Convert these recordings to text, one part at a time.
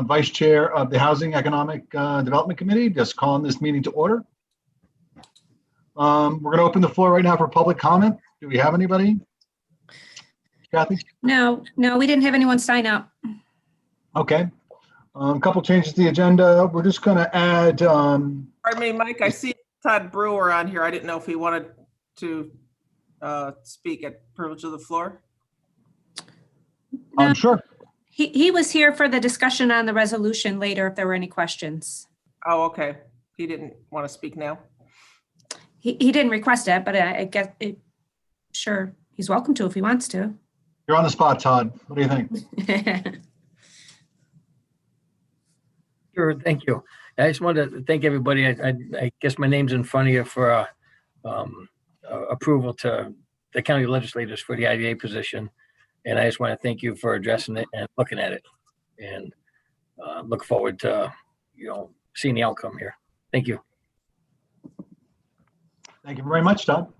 Vice Chair of the Housing Economic Development Committee, just calling this meeting to order. We're going to open the floor right now for public comment. Do we have anybody? Kathy? No, we didn't have anyone sign up. Okay. A couple changes to the agenda. We're just going to add. Pardon me, Mike. I see Todd Brewer on here. I didn't know if he wanted to speak at privilege of the floor. No, Sure. He was here for the discussion on the resolution later if there were any questions. Oh, okay. He didn't want to speak now. He didn't request it, but I guess sure, he's welcome to if he wants to. You're on the spot, Todd. What do you think? Sure, thank you. I just wanted to thank everybody. I guess my name's in front of you for approval to the county legislators for the IDA position. And I just want to thank you for addressing it and looking at it, and look forward to, seeing the outcome here. Thank you. Thank you very much, Todd.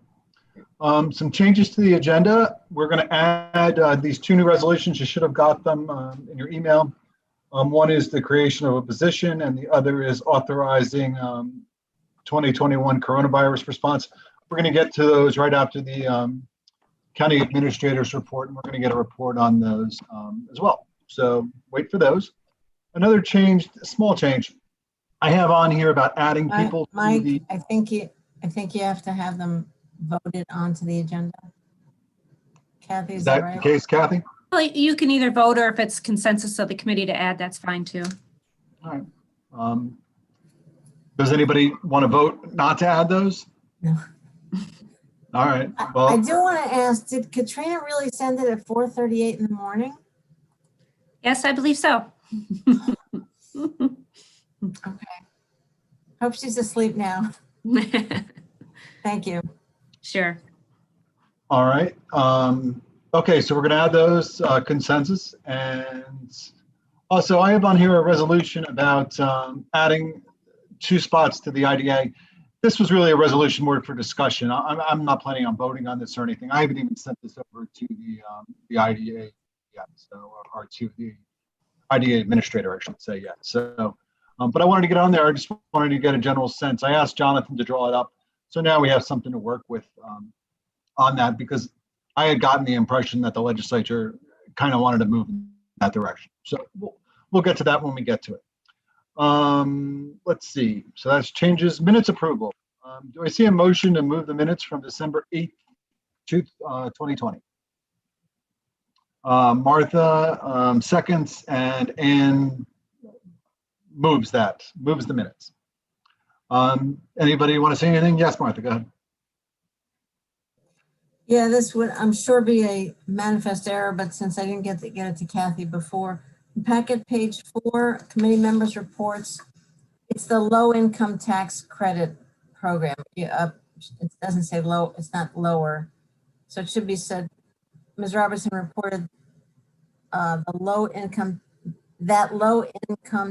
Some changes to the agenda. We're going to add these two new resolutions. You should have got them in your email. One is the creation of a position, and the other is authorizing 2021 coronavirus response. We're going to get to those right after the county administrator's report, and we're going to get a report on those as well. So wait for those. Another change, a small change, I have on here about adding people. Mike, I think you have to have them voted onto the agenda. Kathy, is that right? The case, Kathy? Well, you can either vote, or if it's consensus of the committee to add, that's fine too. All right. Does anybody want to vote not to add those? No. All right. Well, I do want to ask, did Katrina really send it at 4:38 in the morning? Yes, I believe so. Okay. Hope she's asleep now. Thank you. Sure. all right. Okay, so we're going to add those consensus. And also, I have on here a resolution about adding 2 spots to the IDA. This was really a resolution more for discussion. I'm not planning on voting on this or anything. I haven't even sent this over to the IDA yet, so or to the IDA administrator, I should say, yet. So, but I wanted to get on there. I just wanted to get a general sense. I asked Jonathan to draw it up, so now we have something to work with on that, because I had gotten the impression that the legislature kind of wanted to move in that direction. So we'll get to that when we get to it. Let's see. So that's changes. Minutes approval. Do I see a motion to move the minutes from December 8th, 2020? Martha seconds, and Ann moves the minutes. Anybody want to say anything? Yes, Martha, go ahead. Yeah, this would, I'm sure, be a manifest error, but since I didn't get it to Kathy before, packet page 4, committee members reports, it's the low income tax credit program. It doesn't say low, it's not lower. So it should be said, Ms. Robertson reported the low income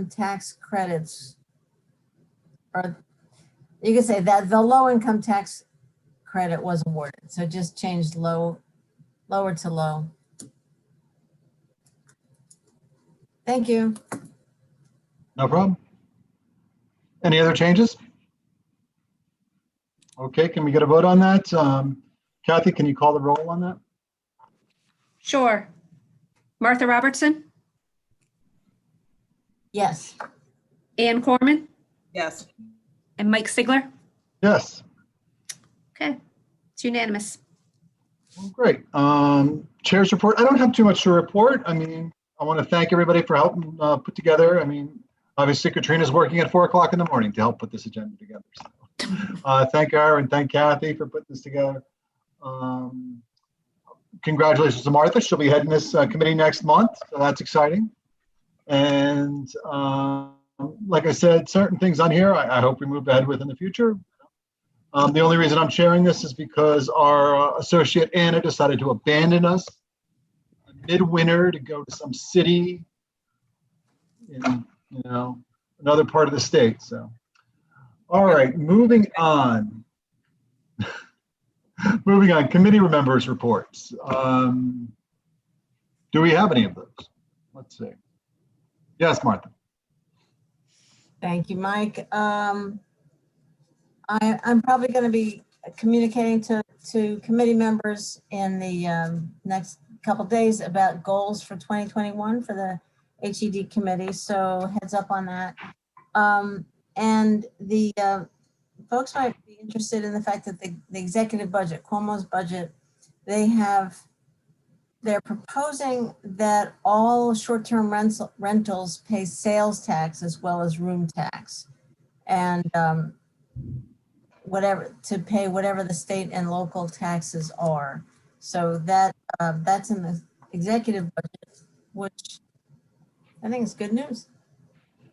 tax credits, or you could say that the low income tax credit was awarded. So just changed lower to low. Thank you. No problem. Any other changes? Okay, can we get a vote on that? Kathy, can you call the roll on that? Sure. Martha Robertson, Yes. Ann Koreman, Yes. and Mike Sigler. Yes. Okay, it's unanimous. Well, great. Chair's report. I don't have too much to report. I mean, I want to thank everybody for helping put together. I mean, obviously Katrina's working at 4 o'clock in the morning to help put this agenda together. So, thank her and thank Kathy for putting this together. Congratulations to Martha. She'll be heading this committee next month, so that's exciting. And like I said, certain things on here I hope we move ahead with in the future. The only reason I'm sharing this is because our associate Anna decided to abandon us midwinter to go to some city in, another part of the state. So, all right, moving on. Moving on, committee members' reports. Do we have any of those? Let's see. Yes, Martha. Thank you, Mike. I'm probably going to be communicating to committee members in the next couple days about goals for 2021 for the HED committee. So heads up on that. And the folks might be interested in the fact that the executive budget, Cuomo's budget, they're proposing that all short-term rentals pay sales tax as well as room tax, and pay whatever the state and local taxes are. So that's in the executive budget, which I think is good news.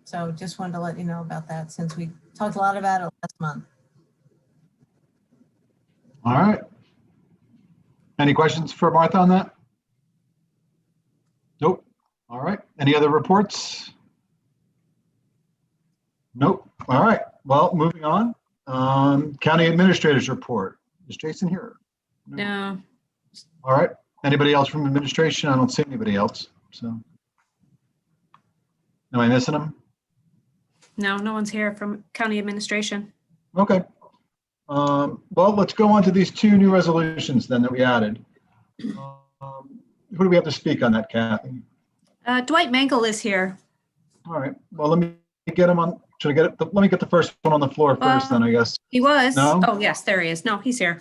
So just wanted to let you know about that since we talked a lot about it last month. All right. Any questions for Martha on that? Nope. All right. Any other reports? Nope. All right. Well, moving on. County Administrator's report. Is Jason here? No. All right. Anybody else from administration? I don't see anybody else. So, am I missing them? No, no one's here from county administration. Okay. Well, let's go on to these two new resolutions then that we added. Who do we have to speak on that, Kathy? Dwight Mangle is here. All right. Well, let me get him on. Should I get it? Let me get the first one on the floor first, then I guess. He was. No? Oh, yes, there he is. No, he's here.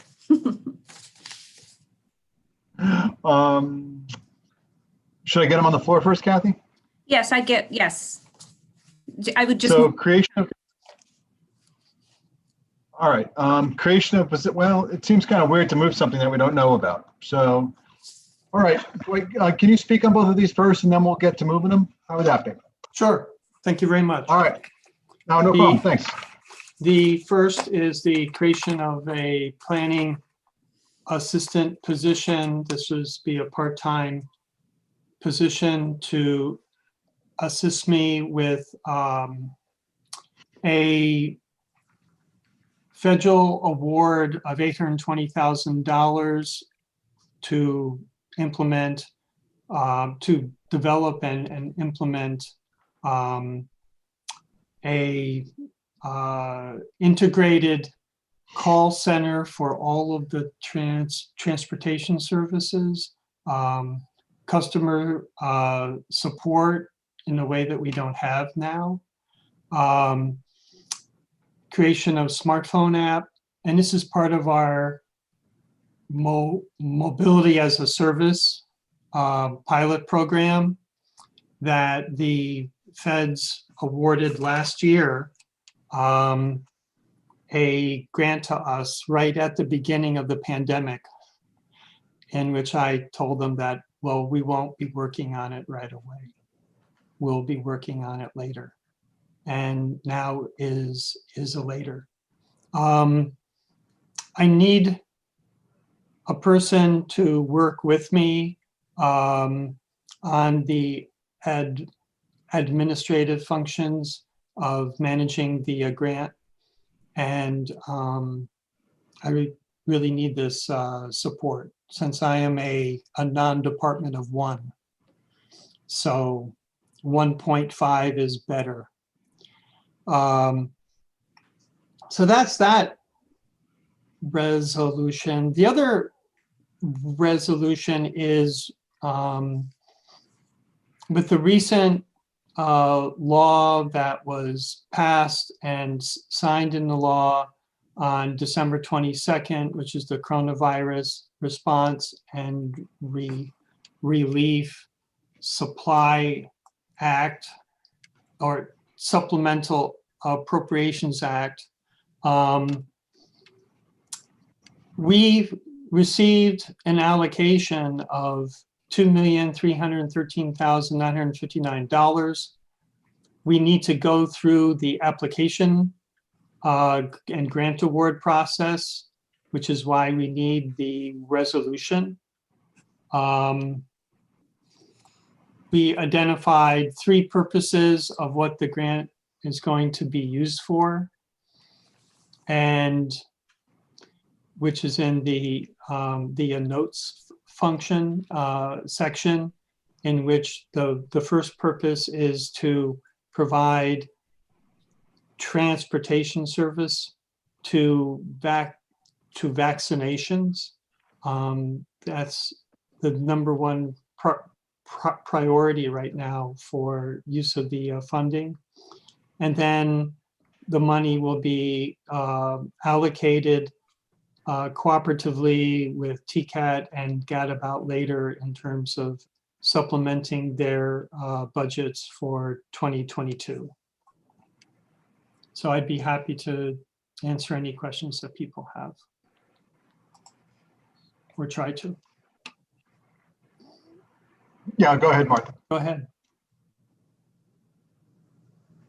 Should I get him on the floor first, Kathy? Yes, yes. I would just. So creation of. All right. Creation of, well, it seems kind of weird to move something that we don't know about. So, all right. Can you speak on both of these first and then we'll get to moving them? How would that be? Sure. Thank you very much. All right. No problem. Thanks. The first is the creation of a planning assistant position. This would be a part-time position to assist me with a federal award of $820,000 to implement, to develop and implement a integrated call center for all of the transportation services, customer support in a way that we don't have now, creation of smartphone app, and this is part of our mobility as a service pilot program that the feds awarded last year a grant to us right at the beginning of the pandemic, in which I told them that, well, we won't be working on it right away. We'll be working on it later. And now is a later. I need a person to work with me on the administrative functions of managing the grant. And I really need this support since I am a non-department of one. So 1.5 is better. So that's that resolution. The other resolution is with the recent law that was passed and signed into law on December 22nd, which is the Coronavirus Response and Relief Supply Act, or Supplemental Appropriations Act. We've received an allocation of $2,313,959. We need to go through the application and grant award process, which is why we need the resolution. We identified 3 purposes of what the grant is going to be used for, and which is in the notes function section. in which the first purpose is to provide transportation service to vaccinations. That's the number one priority right now for use of the funding. And then the money will be allocated cooperatively with TCAT and Gadabout later in terms of supplementing their budgets for 2022. So I'd be happy to answer any questions that people have, or try to. Yeah, go ahead, Martha. Go ahead.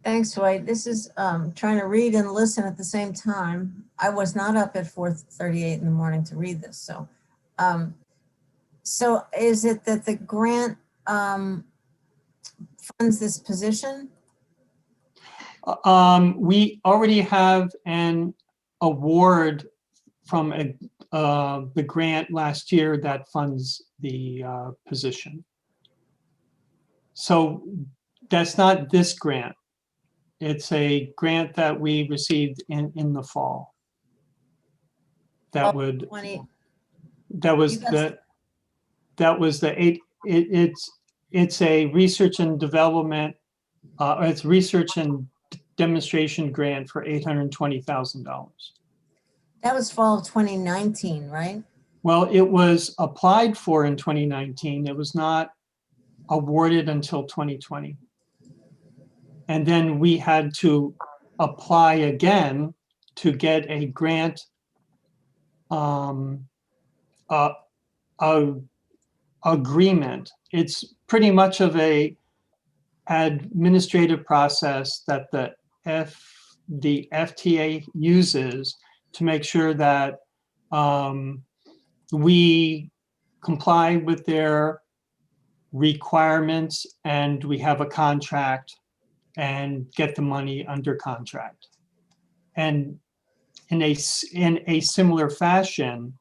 Thanks, Dwight. This is trying to read and listen at the same time. I was not up at 4:38 in the morning to read this. So, so is it that the grant funds this position? We already have an award from the grant last year that funds the position. So that's not this grant. It's a grant that we received in the fall. That would 20. that was the eight. It's a research and development. It's research and demonstration grant for $820,000. That was fall of 2019, right? Well, it was applied for in 2019. It was not awarded until 2020. And then we had to apply again to get a grant agreement. It's pretty much of a administrative process that the FTA uses to make sure that we comply with their requirements and we have a contract and get the money under contract. And in a similar fashion,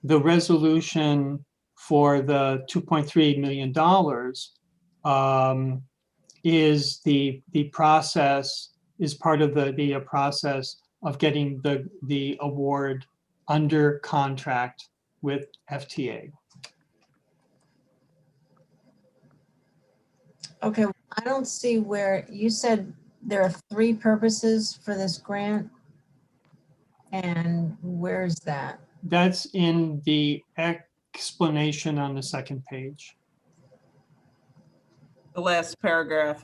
the resolution for the $2.3 million is the process, is part of the process of getting the award under contract with FTA. Okay, I don't see where you said there are 3 purposes for this grant. And where's that? That's in the explanation on the second page. The last paragraph.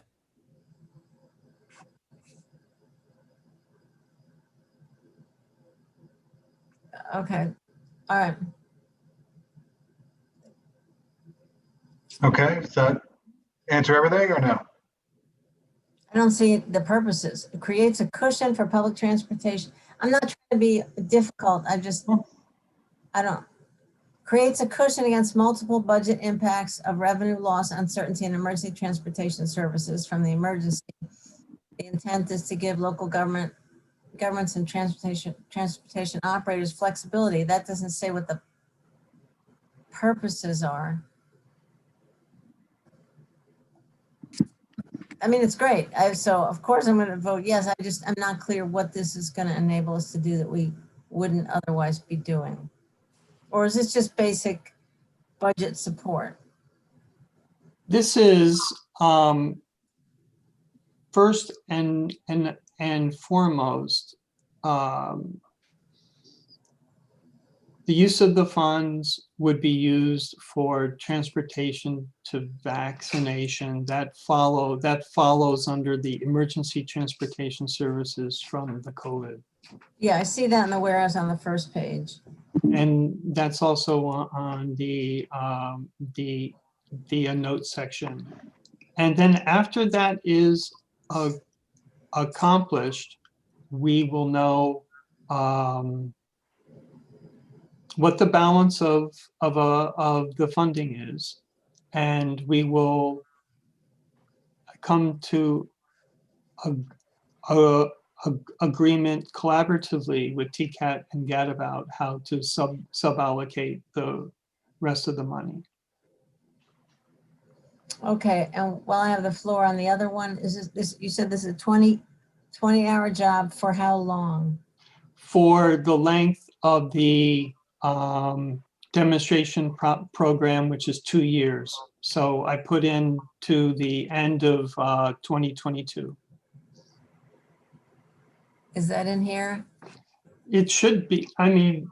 Okay, all right. Okay, does that answer everything or no? I don't see the purposes. It creates a cushion for public transportation. I'm not trying to be difficult. I don't. Creates a cushion against multiple budget impacts of revenue loss, uncertainty, and emergency transportation services from the emergency. The intent is to give local governments and transportation operators flexibility. That doesn't say what the purposes are. I mean, it's great. So of course I'm going to vote yes. I'm not clear what this is going to enable us to do that we wouldn't otherwise be doing. Or is this just basic budget support? This is first and foremost, the use of the funds would be used for transportation to vaccination. That follows under the emergency transportation services from the COVID. Yeah, I see that in the whereas on the first page. And that's also on the note section. And then after that is accomplished, we will know what the balance of the funding is, and we will come to a agreement collaboratively with TCAT and Gadabout how to sub-allocate the rest of the money. Okay, and while I have the floor on the other one, is this, you said this is a 20-hour job for how long? For the length of the demonstration program, which is 2 years. So I put in to the end of 2022. Is that in here? It should be, I mean,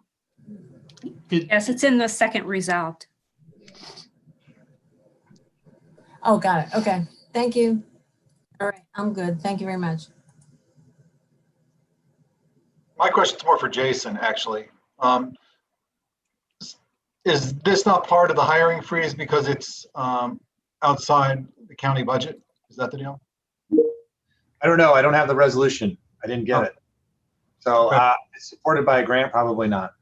Yes, it's in the second resolved. Oh, got it. Okay, thank you. All right, I'm good. Thank you very much. My question's more for Jason, actually. Is this not part of the hiring freeze because it's outside the county budget? Is that the deal? I don't know. I don't have the resolution. I didn't get Oh. it. So Okay. it's supported by a grant? Probably not.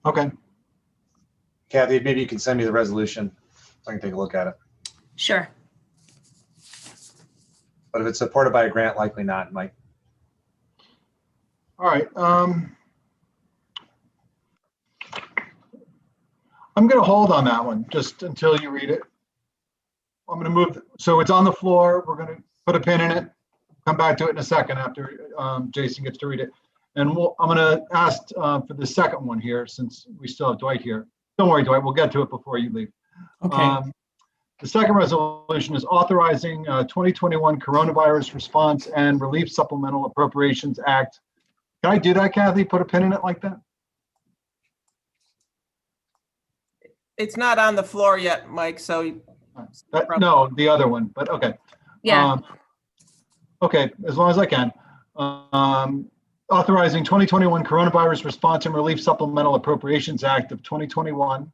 Okay, Kathy, maybe you can send me the resolution so I can take a look at it. Sure. But if it's supported by a grant, likely not, Mike. all right. I'm going to hold on that one just until you read it. I'm going to move. So it's on the floor. We're going to put a pin in it. Come back to it in a second after Jason gets to read it. And I'm going to ask for the second one here since we still have Dwight here. Don't worry, Dwight. We'll get to it before you leave. okay. The second resolution is authorizing 2021 Coronavirus Response and Relief Supplemental Appropriations Act. Can I do that, Kathy? Put a pin in it like that? It's not on the floor yet, Mike, so No, the other one, but okay. Yeah. Okay, as long as I can. Authorizing 2021 Coronavirus Response and Relief Supplemental Appropriations Act of 2021,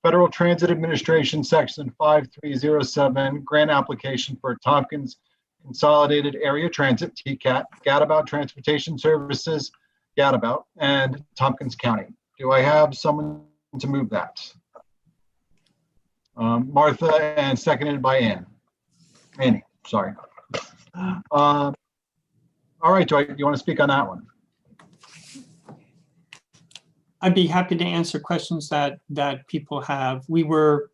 Federal Transit Administration Section 5307, grant application for Tompkins Consolidated Area Transit, TCAT, Gadabout Transportation Services, Gadabout, and Tompkins County. Do I have someone to move that? Martha, and seconded by Annie, sorry. All right, Dwight, you want to speak on that one? I'd be happy to answer questions that people have. We were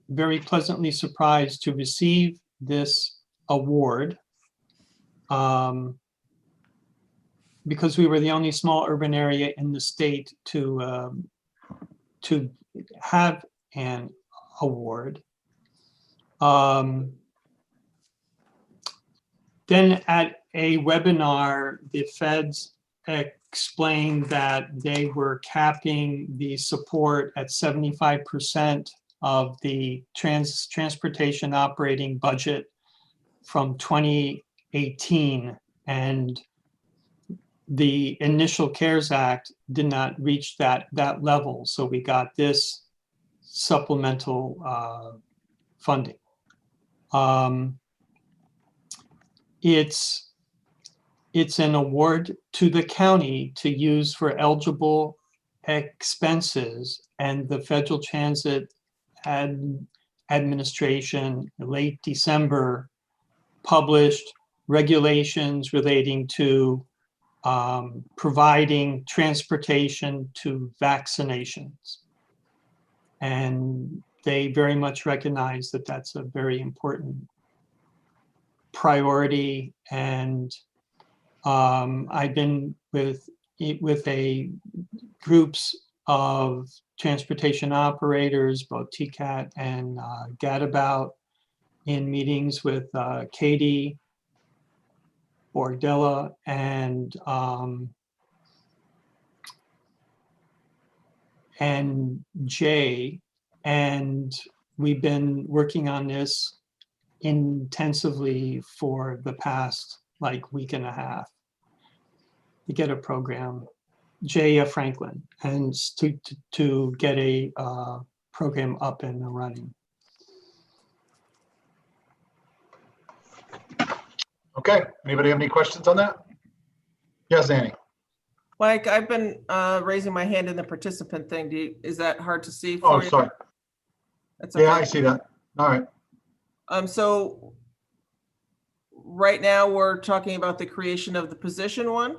very pleasantly surprised to receive this award because we were the only small urban area in the state to have an award. Then at a webinar, the feds explained that they were capping the support at 75% of the transportation operating budget from 2018. And the initial CARES Act did not reach that level. So we got this supplemental funding. It's an award to the county to use for eligible expenses, and the Federal Transit Administration late December published regulations relating to providing transportation to vaccinations. And they very much recognize that that's a very important priority. And I've been with a groups of transportation operators, both TCAT and Gadabout, in meetings with Katie Bordella and Jay, and we've been working on this intensively for the past week and a half to get a program, Jay Franklin, and to get a program up and running. Okay, anybody have any questions on that? Yes, Annie. Mike, I've been raising my hand in the participant thing. Is that hard to see Oh, for you? sorry. That's Yeah, okay. I see that. All right. So right now we're talking about the creation of the position one,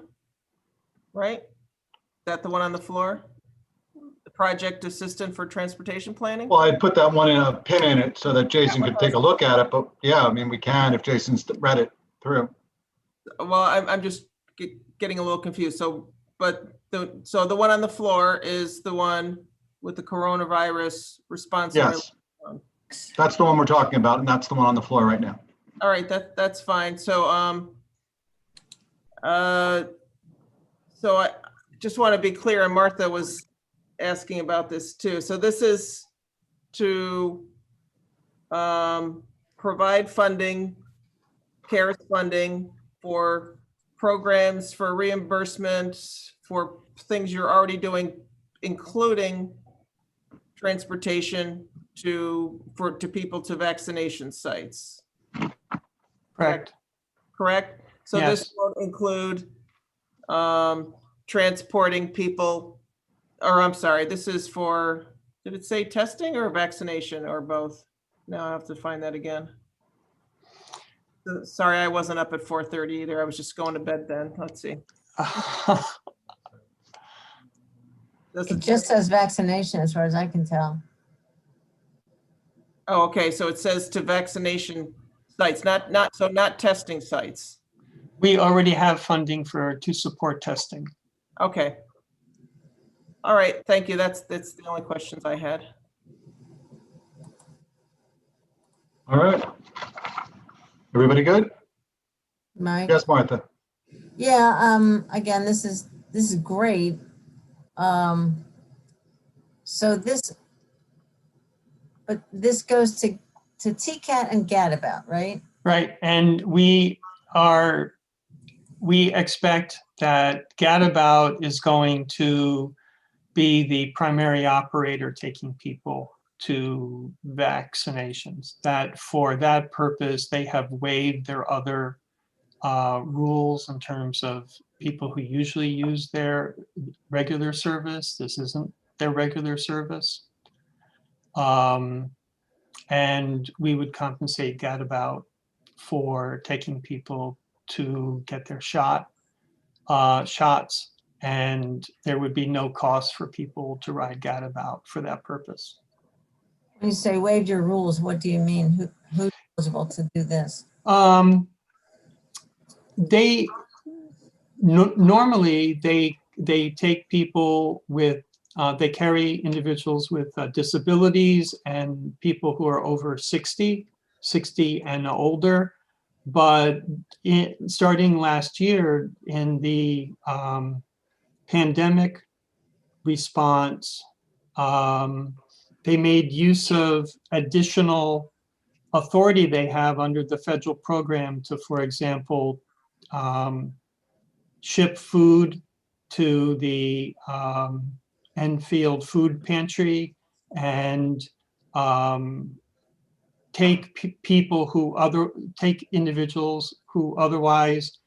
right? Is that the one on the floor? project assistant for transportation planning? Well, I put that one in a pin in it so that Jason could take a look at it, but yeah, I mean, we can if Jason's read it through. Well, I'm just getting a little confused. So, but so the one on the floor is the one with the coronavirus response. Yes. That's the one we're talking about, and that's the one on the floor right now. All right, that's fine. So, so I just want to be clear, and Martha was asking about this too. So this is to provide funding, CARES funding for programs for reimbursement for things you're already doing, including transportation to people to vaccination sites. Correct. Correct? So Yes. this will include transporting people, or I'm sorry, this is for, did it say testing or vaccination or both? Now I have to find that again. Sorry, I wasn't up at 4:30 either. I was just going to bed then. Let's see. Does It it- just says vaccination as far as I can tell. Oh, okay, so it says to vaccination sites, not testing sites. We already have funding to support testing. Okay. All right, thank you. That's the only questions I had. All right. Everybody good? Mike? Yes, Martha. Yeah, again, this is great. So this goes to TCAT and Gadabout, right? Right, and we expect that Gadabout is going to be the primary operator taking people to vaccinations. That for that purpose, they have waived their other rules in terms of people who usually use their regular service. This isn't their regular service. And we would compensate Gadabout for taking people to get their shots, and there would be no cost for people to ride Gadabout for that purpose. When you say waived your rules, what do you mean? Who's eligible to do this? Normally they take people with they carry individuals with disabilities and people who are over 60 and older. But starting last year in the pandemic response, they made use of additional authority they have under the federal program to, for example, ship food to the Enfield Food Pantry and take individuals who otherwise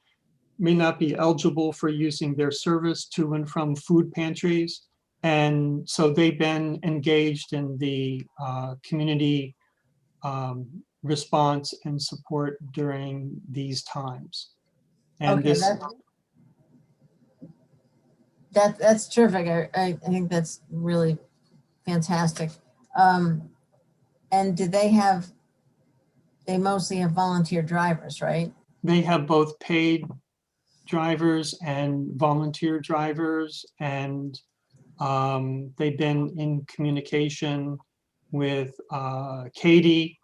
may not be eligible for using their service to and from food pantries. And so they've been engaged in the community response and support during these times. And Okay, that's terrific. I think that's really fantastic. And do they mostly have volunteer drivers, right? They have both paid drivers and volunteer drivers, and they've been in communication with Katie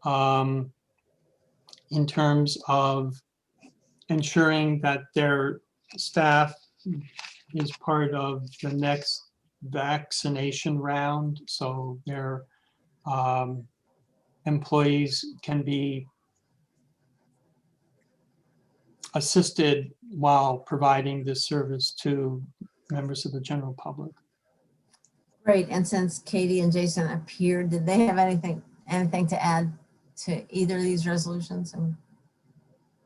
in terms of ensuring that their staff is part of the next vaccination round, so their employees can be assisted while providing this service to members of the general public. Great. And since Katie and Jason appeared, did they have anything to add to either of these resolutions?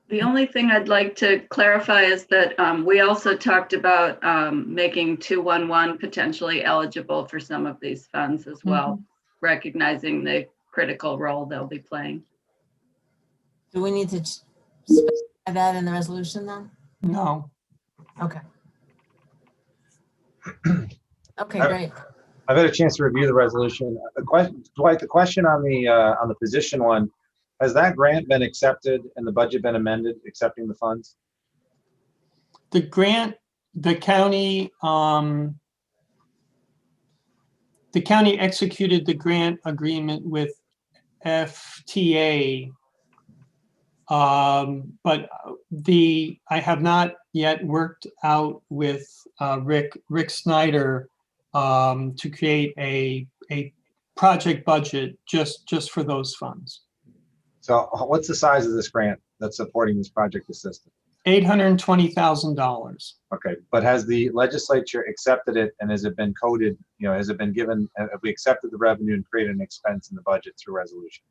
The only thing I'd like to clarify is that we also talked about making 211 potentially eligible for some of these funds as well, recognizing the critical role they'll be playing. Do we need to specify that in the resolution then? No. Okay. Okay, great. I've had a chance to review the resolution. The question, Dwight, the question on the position one, has that grant been accepted and the budget been amended, accepting the funds? The grant, the county executed the grant agreement with FTA. But I have not yet worked out with Rick Snyder to create a project budget just for those funds. So what's the size of this grant that's supporting this project assistance? $820,000. Okay, but has the legislature accepted it, and has it been coded, has it been given, have we accepted the revenue and created an expense in the budget through resolution?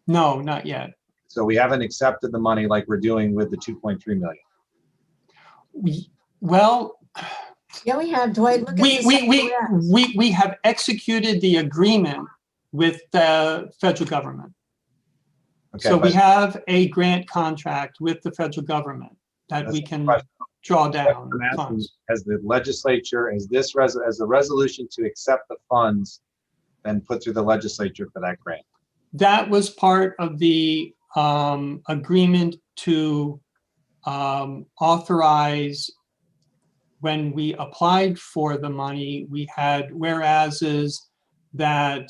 No, not yet. So we haven't accepted the money like we're doing with the 2.3 million. Well, Yeah, we have, Dwight, look at the second whereas. we have executed the agreement with the federal government. Okay, So we but have a grant contract with the federal government that we That's can the question. draw down I'm asking, funds. has the legislature, has the resolution to accept the funds been put through the legislature for that grant? That was part of the agreement to authorize, when we applied for the money, we had whereases that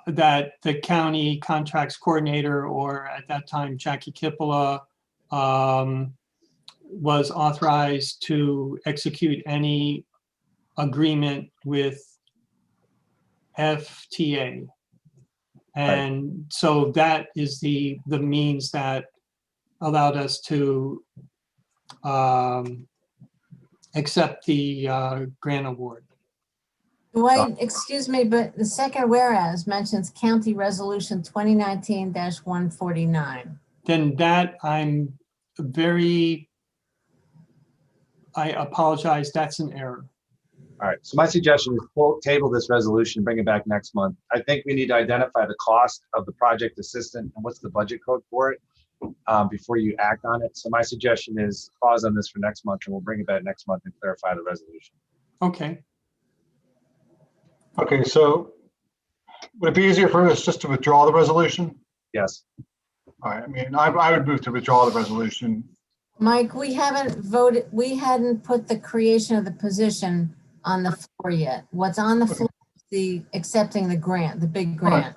that the county contracts coordinator, or at that time Jackie Kippola, was authorized to execute any agreement with FTA. And so that is the means that allowed us to accept the grant award. Dwight, excuse me, but the second whereas mentions County Resolution 2019-149. Then that I apologize, that's an error. All right, so my suggestion is table this resolution, bring it back next month. I think we need to identify the cost of the project assistant and what's the budget code for it before you act on it. So my suggestion is pause on this for next month, and we'll bring it back next month and clarify the resolution. Okay. Okay, so would it be easier for us just to withdraw the resolution? Yes. All right, I mean, I would move to withdraw the resolution. Mike, we haven't voted, we hadn't put the creation of the position on the floor yet. What's on the floor is the accepting the grant, the big grant.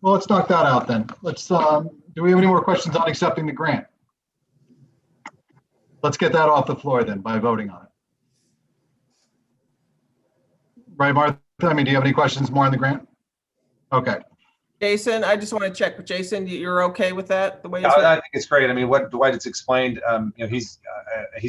Well, let's knock that out then. Let's, do we have any more questions on accepting the grant? Let's get that off the floor then by voting on it. Right, Martha? I mean, do you have any questions more on the grant? Okay. Jason, I just want to check with Jason. You're okay with that? The way it's I think it's great. I mean, what Dwight has explained, he's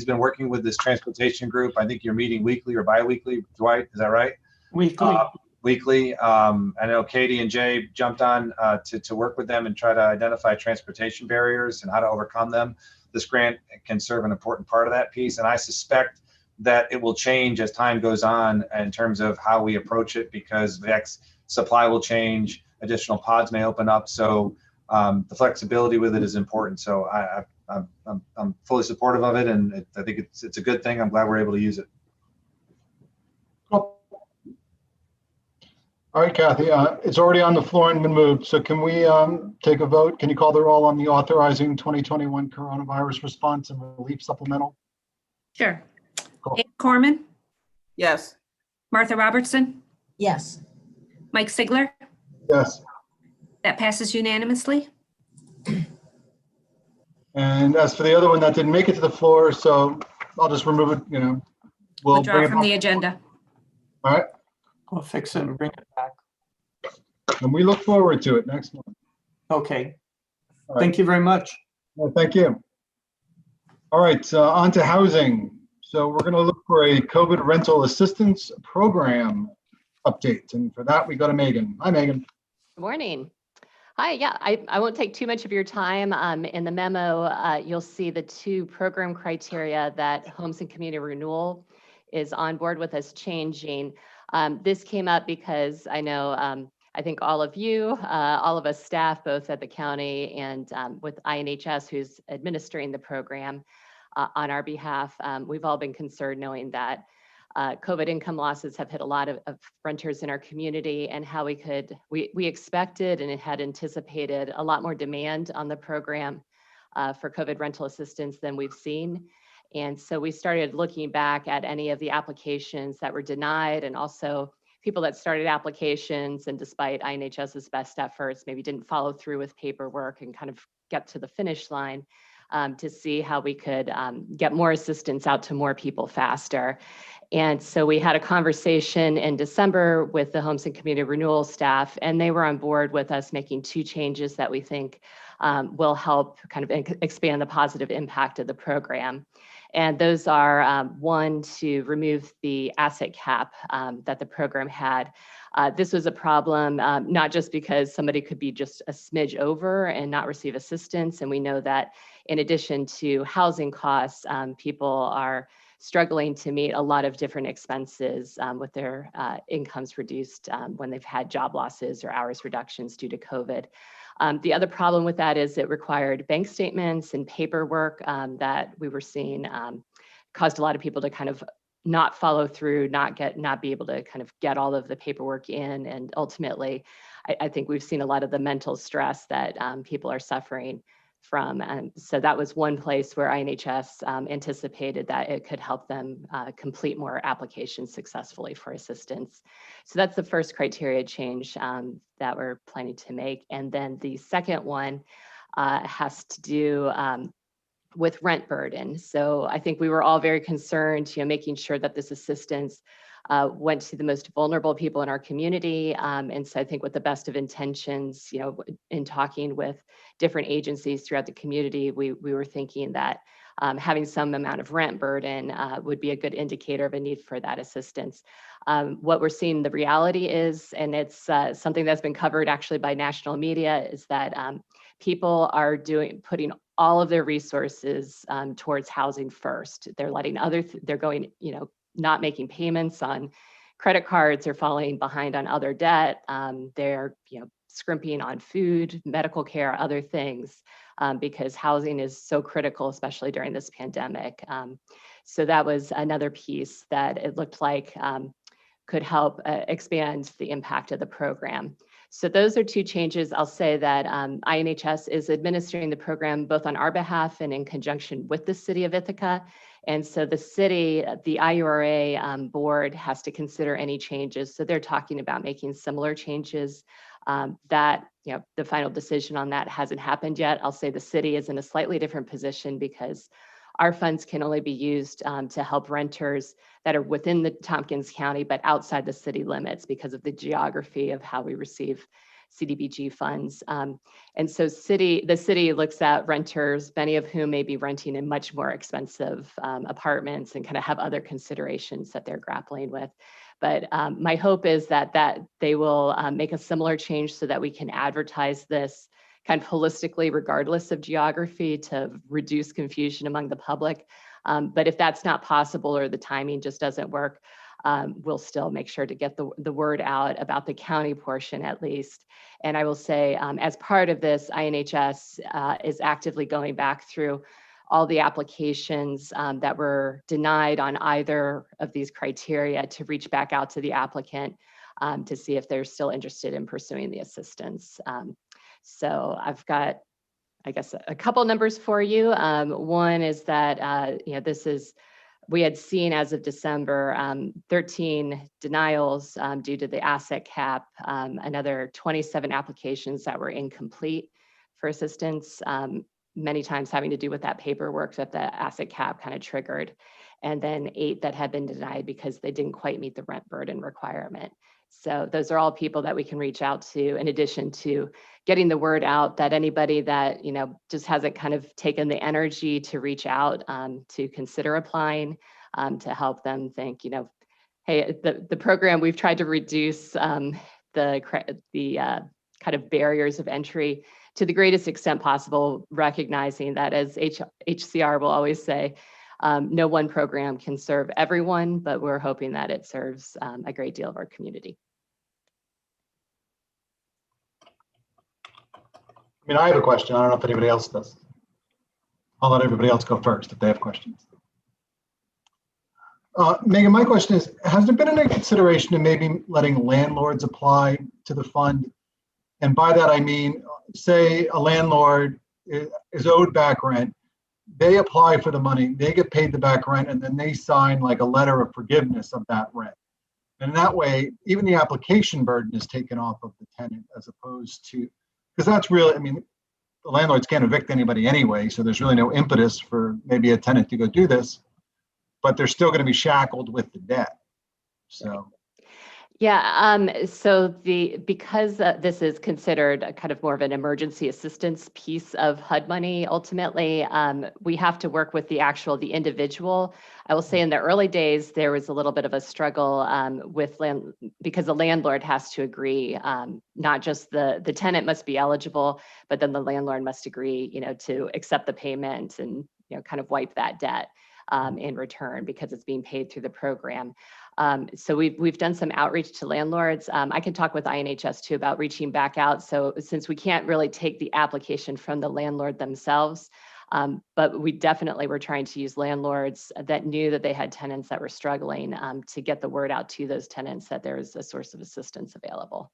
been working with this transportation group. I think you're meeting weekly or bi-weekly, Dwight, is that right? Weekly. Weekly. I know Katie and Jay jumped on to work with them and try to identify transportation barriers and how to overcome them. This grant can serve an important part of that piece. And I suspect that it will change as time goes on in terms of how we approach it, because VX supply will change, additional pods may open up. So the flexibility with it is important. So I'm fully supportive of it, and I think it's a good thing. I'm glad we're able to use it. Cool. All right, Kathy, it's already on the floor and been moved. So can we take a vote? Can you call the roll on the authorizing 2021 coronavirus response and relief supplemental? Sure. Cool. Dave Koreman, Yes. Martha Robertson, Yes. Mike Sigler. Yes. That passes unanimously. And as for the other one, that didn't make it to the floor, so I'll just remove it, we'll Withdraw bring it from up. the agenda. All right, We'll fix it and bring it back. and we look forward to it next month. Okay. All right. Thank you very much. Well, thank you. All right, on to housing. So we're going to look for a COVID rental assistance program update. And for that, we go to Megan. Hi, Megan. Good morning. Hi, yeah, I won't take too much of your time. In the memo, you'll see the 2 program criteria that Homes and Community Renewal is on board with us changing. This came up because I know, I think all of you, all of us staff, both at the county and with INHS, who's administering the program, on our behalf. We've all been concerned knowing that COVID income losses have hit a lot of renters in our community, and how we expected and had anticipated a lot more demand on the program for COVID rental assistance than we've seen. And so we started looking back at any of the applications that were denied, and also people that started applications and despite INHS's best efforts, maybe didn't follow through with paperwork and kind of get to the finish line, to see how we could get more assistance out to more people faster. And so we had a conversation in December with the Homes and Community Renewal staff, and they were on board with us making 2 changes that we think will help kind of expand the positive impact of the program. And those are, one, to remove the asset cap that the program had. This was a problem, not just because somebody could be just a smidge over and not receive assistance. And we know that in addition to housing costs, people are struggling to meet a lot of different expenses with their incomes reduced when they've had job losses or hours reductions due to COVID. The other problem with that is it required bank statements and paperwork that we were seeing caused a lot of people to kind of not follow through, not be able to kind of get all of the paperwork in. And ultimately, I think we've seen a lot of the mental stress that people are suffering from. And so that was one place where INHS anticipated that it could help them complete more applications successfully for assistance. So that's the first criteria change that we're planning to make. And then the second one has to do with rent burden. So I think we were all very concerned, making sure that this assistance went to the most vulnerable people in our community. And so I think with the best of intentions, in talking with different agencies throughout the community, we were thinking that having some amount of rent burden would be a good indicator of a need for that assistance. What we're seeing, the reality is, and it's something that's been covered actually by national media, is that people are putting all of their resources towards housing first. They're letting they're going, not making payments on credit cards or falling behind on other debt. They're, scrimping on food, medical care, other things, because housing is so critical, especially during this pandemic. So that was another piece that it looked like could help expand the impact of the program. So those are 2 changes. I'll say that INHS is administering the program both on our behalf and in conjunction with the city of Ithaca. And so the city, the IURA board has to consider any changes. So they're talking about making similar changes. That, the final decision on that hasn't happened yet. I'll say the city is in a slightly different position because our funds can only be used to help renters that are within the Tompkins County, but outside the city limits because of the geography of how we receive CDBG funds. And so the city looks at renters, many of whom may be renting in much more expensive apartments and kind of have other considerations that they're grappling with. But my hope is that they will make a similar change so that we can advertise this kind of holistically, regardless of geography, to reduce confusion among the public. But if that's not possible or the timing just doesn't work, we'll still make sure to get the word out about the county portion at least. And I will say, as part of this, INHS is actively going back through all the applications that were denied on either of these criteria to reach back out to the applicant to see if they're still interested in pursuing the assistance. So I've got, I guess, a couple numbers for you. One is that, we had seen as of December, 13 denials due to the asset cap, another 27 applications that were incomplete for assistance, many times having to do with that paperwork that the asset cap kind of triggered, and then 8 that had been denied because they didn't quite meet the rent burden requirement. So those are all people that we can reach out to, in addition to getting the word out that anybody that, just hasn't kind of taken the energy to reach out to consider applying, to help them think, hey, the program, we've tried to reduce the kind of barriers of entry to the greatest extent possible, recognizing that, as HCR will always say, no one program can serve everyone, but we're hoping that it serves a great deal of our community. I have a question. I don't know if anybody else does. I'll let everybody else go first if they have questions. Megan, my question is, has there been any consideration of maybe letting landlords apply to the fund? And by that, I mean, say a landlord is owed back rent, they apply for the money, they get paid the back rent, and then they sign like a letter of forgiveness of that rent. And that way, even the application burden is taken off of the tenant as opposed to, because that's really, I mean, the landlords can't evict anybody anyway, so there's really no impetus for maybe a tenant to go do this, but they're still going to be shackled with the debt. So. Yeah, because this is considered a kind of more of an emergency assistance piece of HUD money, ultimately, we have to work with the individual. I will say in the early days, there was a little bit of a struggle because the landlord has to agree, not just the tenant must be eligible, but then the landlord must agree, to accept the payment and, kind of wipe that debt in return because it's being paid through the program. So we've done some outreach to landlords. I can talk with INHS too about reaching back out. So since we can't really take the application from the landlord themselves, but we definitely were trying to use landlords that knew that they had tenants that were struggling to get the word out to those tenants that there is a source of assistance available.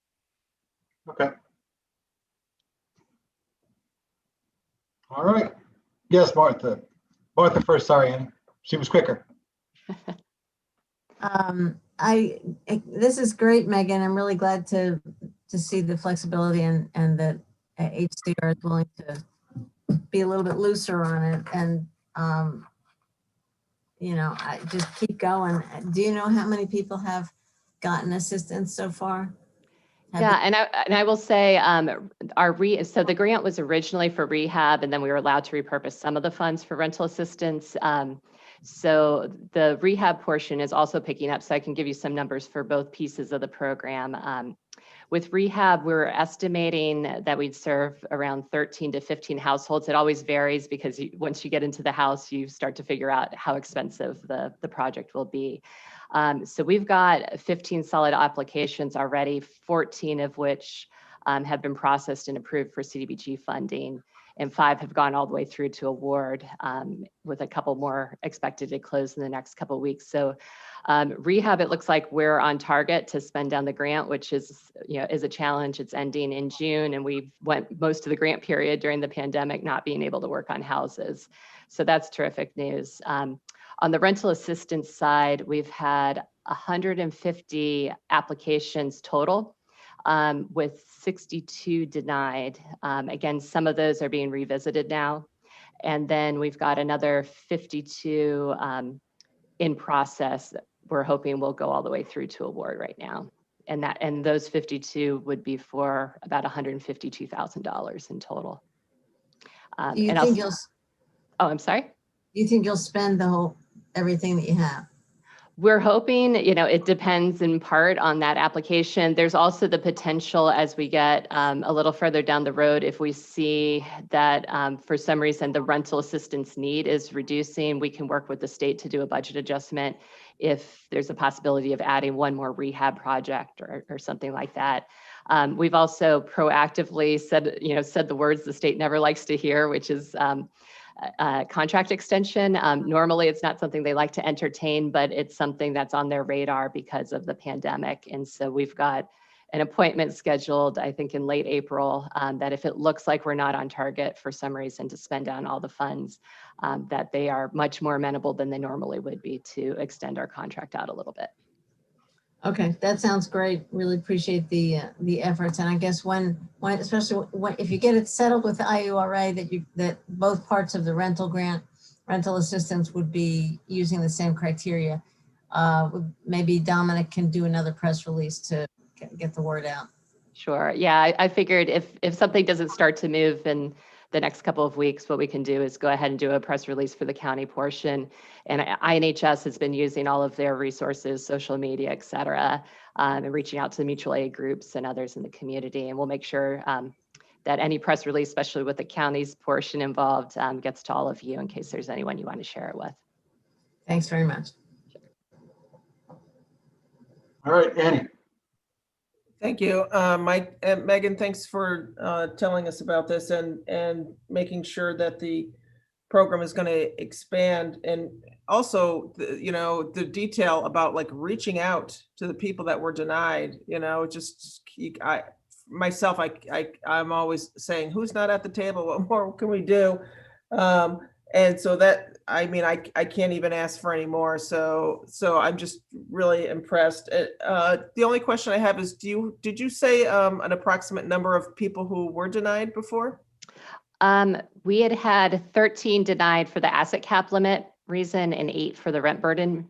Okay. All right. Yes, Martha. Martha first, sorry, Annie. She was quicker. This is great, Megan. I'm really glad to see the flexibility and that HCR is willing to be a little bit looser on it. And, I just keep going. Do you know how many people have gotten assistance so far? Yeah, and I will say so the grant was originally for rehab, and then we were allowed to repurpose some of the funds for rental assistance. So the rehab portion is also picking up. So I can give you some numbers for both pieces of the program. With rehab, we're estimating that we'd serve around 13 to 15 households. It always varies because once you get into the house, you start to figure out how expensive the project will be. So we've got 15 solid applications already, 14 of which have been processed and approved for CDBG funding, and 5 have gone all the way through to award, with a couple more expected to close in the next couple of weeks. So rehab, it looks like we're on target to spend down the grant, which is a challenge. It's ending in June, and we went most of the grant period during the pandemic not being able to work on houses. So that's terrific news. On the rental assistance side, we've had 150 applications total, with 62 denied. Again, some of those are being revisited now. And then we've got another 52 in process. We're hoping will go all the way through to award right now. And those 52 would be for about $152,000 in total. Do you think I'm sorry? Do you think you'll spend everything that you have? We're hoping, it depends in part on that application. There's also the potential as we get a little further down the road, if we see that for some reason the rental assistance need is reducing, we can work with the state to do a budget adjustment if there's a possibility of adding one more rehab project or something like that. We've also proactively said the words the state never likes to hear, which is contract extension. Normally it's not something they like to entertain, but it's something that's on their radar because of the pandemic. And so we've got an appointment scheduled, I think in late April, that if it looks like we're not on target for some reason to spend down all the funds, that they are much more amenable than they normally would be to extend our contract out a little bit. Okay, that sounds great. Really appreciate the efforts. And I guess especially if you get it settled with the IURA, that both parts of the rental assistance would be using the same criteria. Maybe Dominic can do another press release to get the word out. Sure. Yeah, I figured if something doesn't start to move in the next couple of weeks, what we can do is go ahead and do a press release for the county portion. And INHS has been using all of their resources, social media, et cetera, and reaching out to the mutual aid groups and others in the community. And we'll make sure that any press release, especially with the county's portion involved, gets to all of you in case there's anyone you want to share it with. Thanks very much. All right, Annie. Thank you, Mike and Megan. Thanks for telling us about this and making sure that the program is going to expand, and also the detail about like reaching out to the people that were denied. I'm always saying, who's not at the table? What more can we do? And so that, I mean, I can't even ask for any more. So I'm just really impressed. The only question I have is, did you say an approximate number of people who were denied before? We had 13 denied for the asset cap limit reason and 8 for the rent burden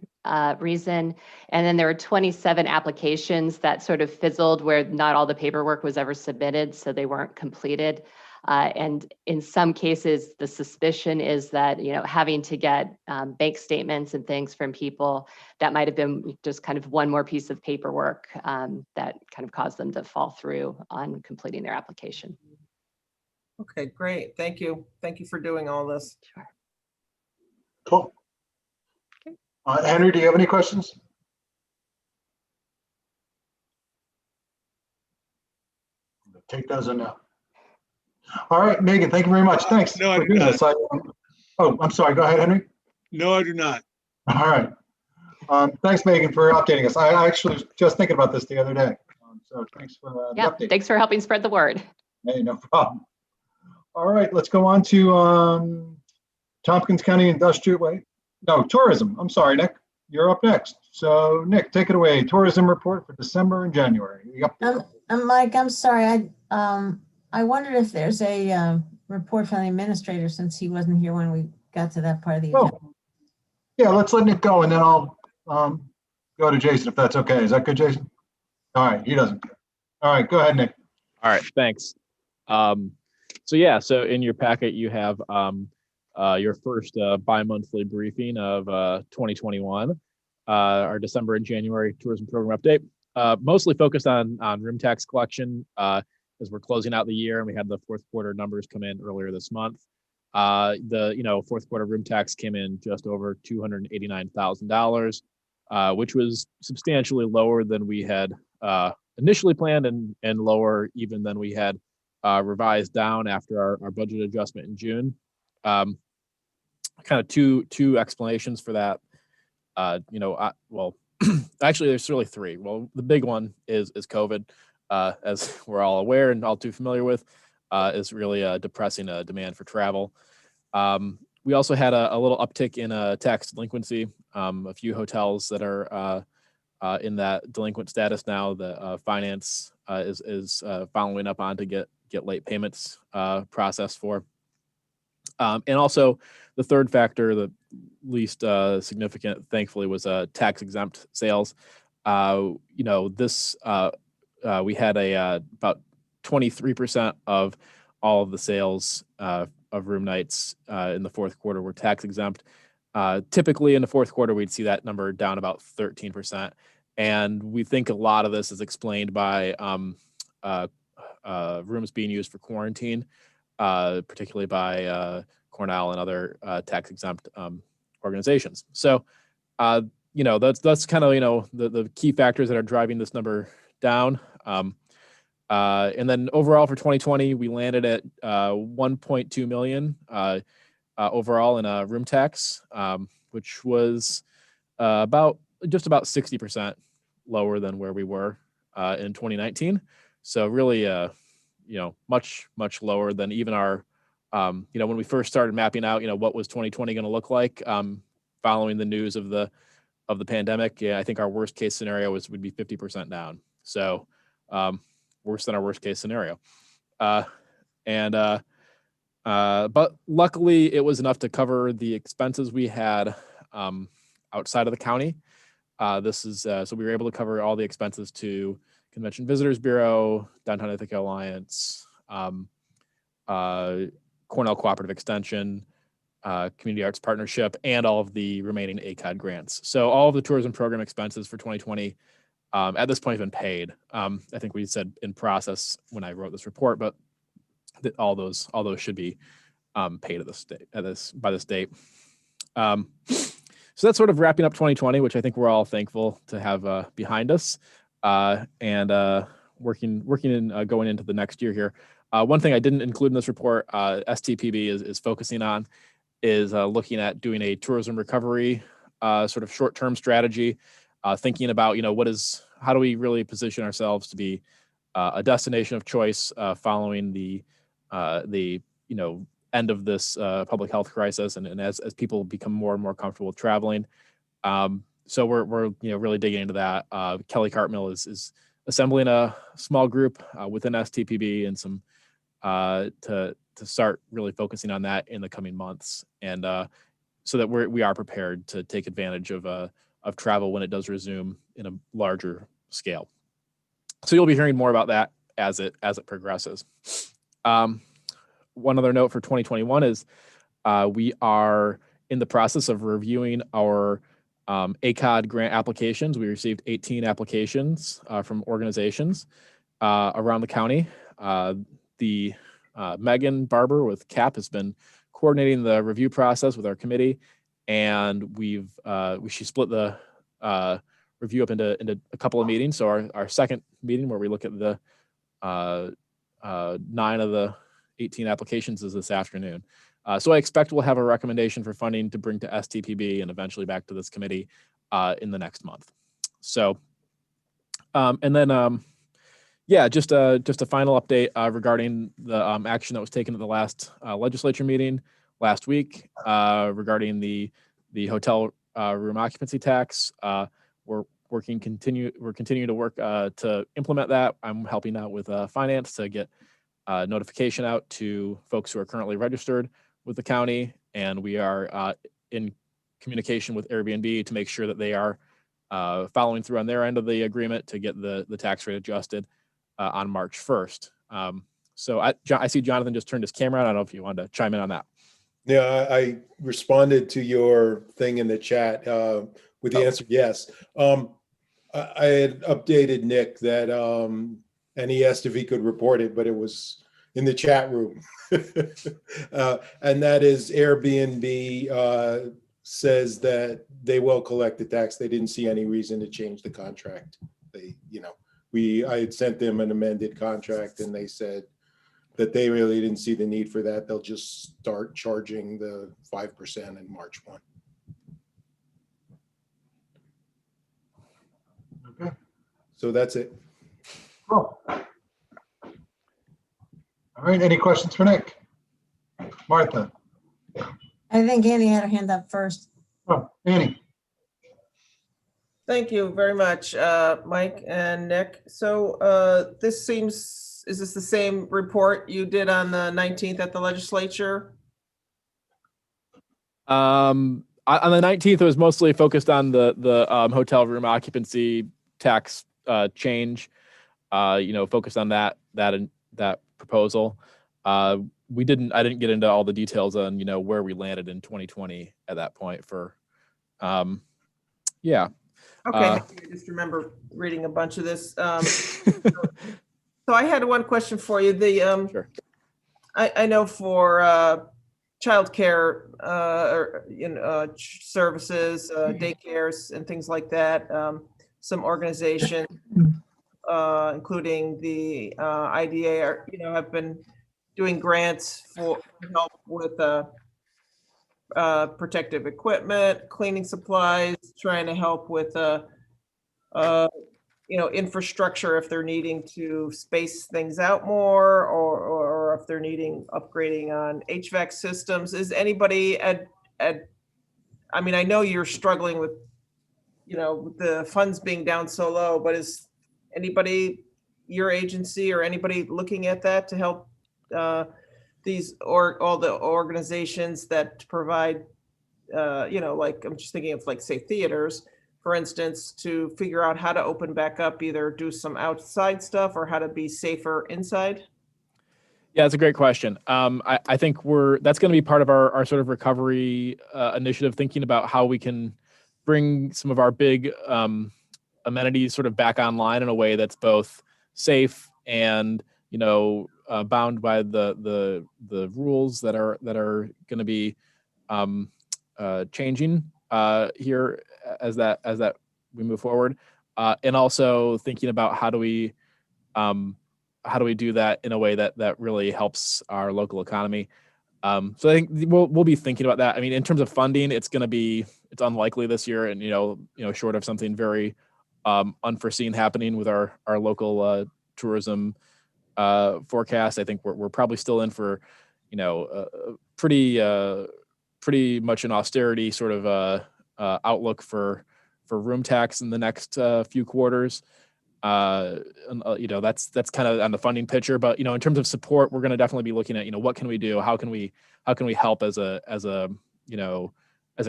reason. And then there were 27 applications that sort of fizzled where not all the paperwork was ever submitted, so they weren't completed. And in some cases, the suspicion is that, having to get bank statements and things from people, that might have been just kind of one more piece of paperwork that kind of caused them to fall through on completing their application. Okay, great. Thank you. Thank you for doing all this. Sure. Cool. Henry, do you have any questions? Take those or no. All right, Megan, thank you very much. Thanks. No, I for do doing not. this. I'm sorry. Go ahead, Henry. No, I do not. All right. Thanks, Megan, for updating us. I actually was just thinking about this the other day. So thanks for the Yeah, update. thanks for helping spread the word. Hey, no problem. All right, let's go on to Tompkins County Tourism. I'm sorry, Nick. You're up next. So, Nick, take it away. Tourism report for December and January. Mike, I'm sorry. I wondered if there's a report from the administrator, since he wasn't here when we got to that part of the agenda. Yeah, let's let Nick go, and then I'll go to Jason if that's okay. Is that good, Jason? All right, he doesn't care. All right, go ahead, Nick. All right, thanks. So in your packet, you have your first bi-monthly briefing of 2021, our December and January tourism program update, mostly focused on room tax collection as we're closing out the year, and we had the fourth quarter numbers come in earlier this month. The fourth quarter room tax came in just over $289,000, which was substantially lower than we had initially planned, and lower even than we had revised down after our budget adjustment in June. Kind of two explanations for that. Actually, there's really three. Well, the big one is COVID, as we're all aware and all too familiar with, is really depressing demand for travel. We also had a little uptick in tax delinquency. A few hotels that are in that delinquent status now, the finance is following up on to get late payments processed for. And also the third factor, the least significant, thankfully, was tax exempt sales. We had about 23% of all of the sales of room nights in the fourth quarter were tax exempt. Typically in the fourth quarter, we'd see that number down about 13%. And we think a lot of this is explained by rooms being used for quarantine, particularly by Cornell and other tax exempt organizations. So, that's kind of, the key factors that are driving this number down. And then overall for 2020, we landed at 1.2 million overall in room tax, which was just about 60% lower than where we were in 2019. So really, much lower than even our, when we first started mapping out, what was 2020 going to look like following the news of the pandemic. Yeah, I think our worst case scenario would be 50% down. So worse than our worst case scenario. But luckily it was enough to cover the expenses we had outside of the county. So we were able to cover all the expenses to Convention Visitors Bureau, Downtown Ithaca Alliance, Cornell Cooperative Extension, Community Arts Partnership, and all of the remaining Acod grants. So all of the tourism program expenses for 2020 at this point have been paid. I think we said in process when I wrote this report, but all those should be paid by this date. So that's sort of wrapping up 2020, which I think we're all thankful to have behind us, and working and going into the next year here. One thing I didn't include in this report, STPB is focusing on is looking at doing a tourism recovery sort of short-term strategy, thinking about, how do we really position ourselves to be a destination of choice following the end of this public health crisis, and as people become more and more comfortable with traveling. So we're really digging into that. Kelly Cartmill is assembling a small group within STPB and some to start really focusing on that in the coming months, and so that we are prepared to take advantage of travel when it does resume in a larger scale. So you'll be hearing more about that as it progresses. One other note for 2021 is we are in the process of reviewing our Acod grant applications. We received 18 applications from organizations around the county. Megan Barber with CAP has been coordinating the review process with our committee, and she split the review up into a couple of meetings. So our second meeting, where we look at the 9 of the 18 applications, is this afternoon. So I expect we'll have a recommendation for funding to bring to STPB and eventually back to this committee in the next month. So, and then just a final update regarding the action that was taken at the last legislature meeting last week regarding the hotel room occupancy tax. We're continuing to work to implement that. I'm helping out with finance to get notification out to folks who are currently registered with the county, and we are in communication with Airbnb to make sure that they are following through on their end of the agreement to get the tax rate adjusted on March 1st. So I see Jonathan just turned his camera on. I don't know if you wanted to chime in on that. Yeah, I responded to your thing in the chat with the answer yes. I had updated Nick that, and he asked if he could report it, but it was in the chat room. And that is Airbnb says that they will collect the tax. They didn't see any reason to change the contract. I had sent them an amended contract, and they said that they really didn't see the need for that. They'll just start charging the 5% in March 1. Okay. So that's it. Cool. All right, any questions for Nick? Martha? I think Annie had her hand up first. Oh, Annie? Thank you very much, Mike and Nick. So is this the same report you did on the 19th at the legislature? On the 19th, it was mostly focused on the hotel room occupancy tax change. Focused on that proposal. I didn't get into all the details on where we landed in 2020 at that point. Okay, I just remember reading a bunch of this. So I had one question for you. Sure. I know for childcare services, daycares, and things like that, some organizations, including the IDA, have been doing grants for help with protective equipment, cleaning supplies, trying to help with infrastructure if they're needing to space things out more, or if they're needing upgrading on HVAC systems. Is anybody I know you're struggling with the funds being down so low, but is anybody, your agency or anybody, looking at that to help all the organizations that provide like, I'm just thinking of, like, say, theaters, for instance, to figure out how to open back up, either do some outside stuff or how to be safer inside? Yeah, that's a great question. I think that's going to be part of our sort of recovery initiative, thinking about how we can bring some of our big amenities sort of back online in a way that's both safe and bound by the rules that are going to be changing here as that we move forward, and also thinking about how do we do that in a way that really helps our local economy. So I think we'll be thinking about that. I mean, in terms of funding, it's unlikely this year, and short of something very unforeseen happening with our local tourism forecast, I think we're probably still in for pretty much an austerity sort of outlook for room tax in the next few quarters. That's kind of on the funding picture, but in terms of support, we're going to definitely be looking at what can we do, how can we help as a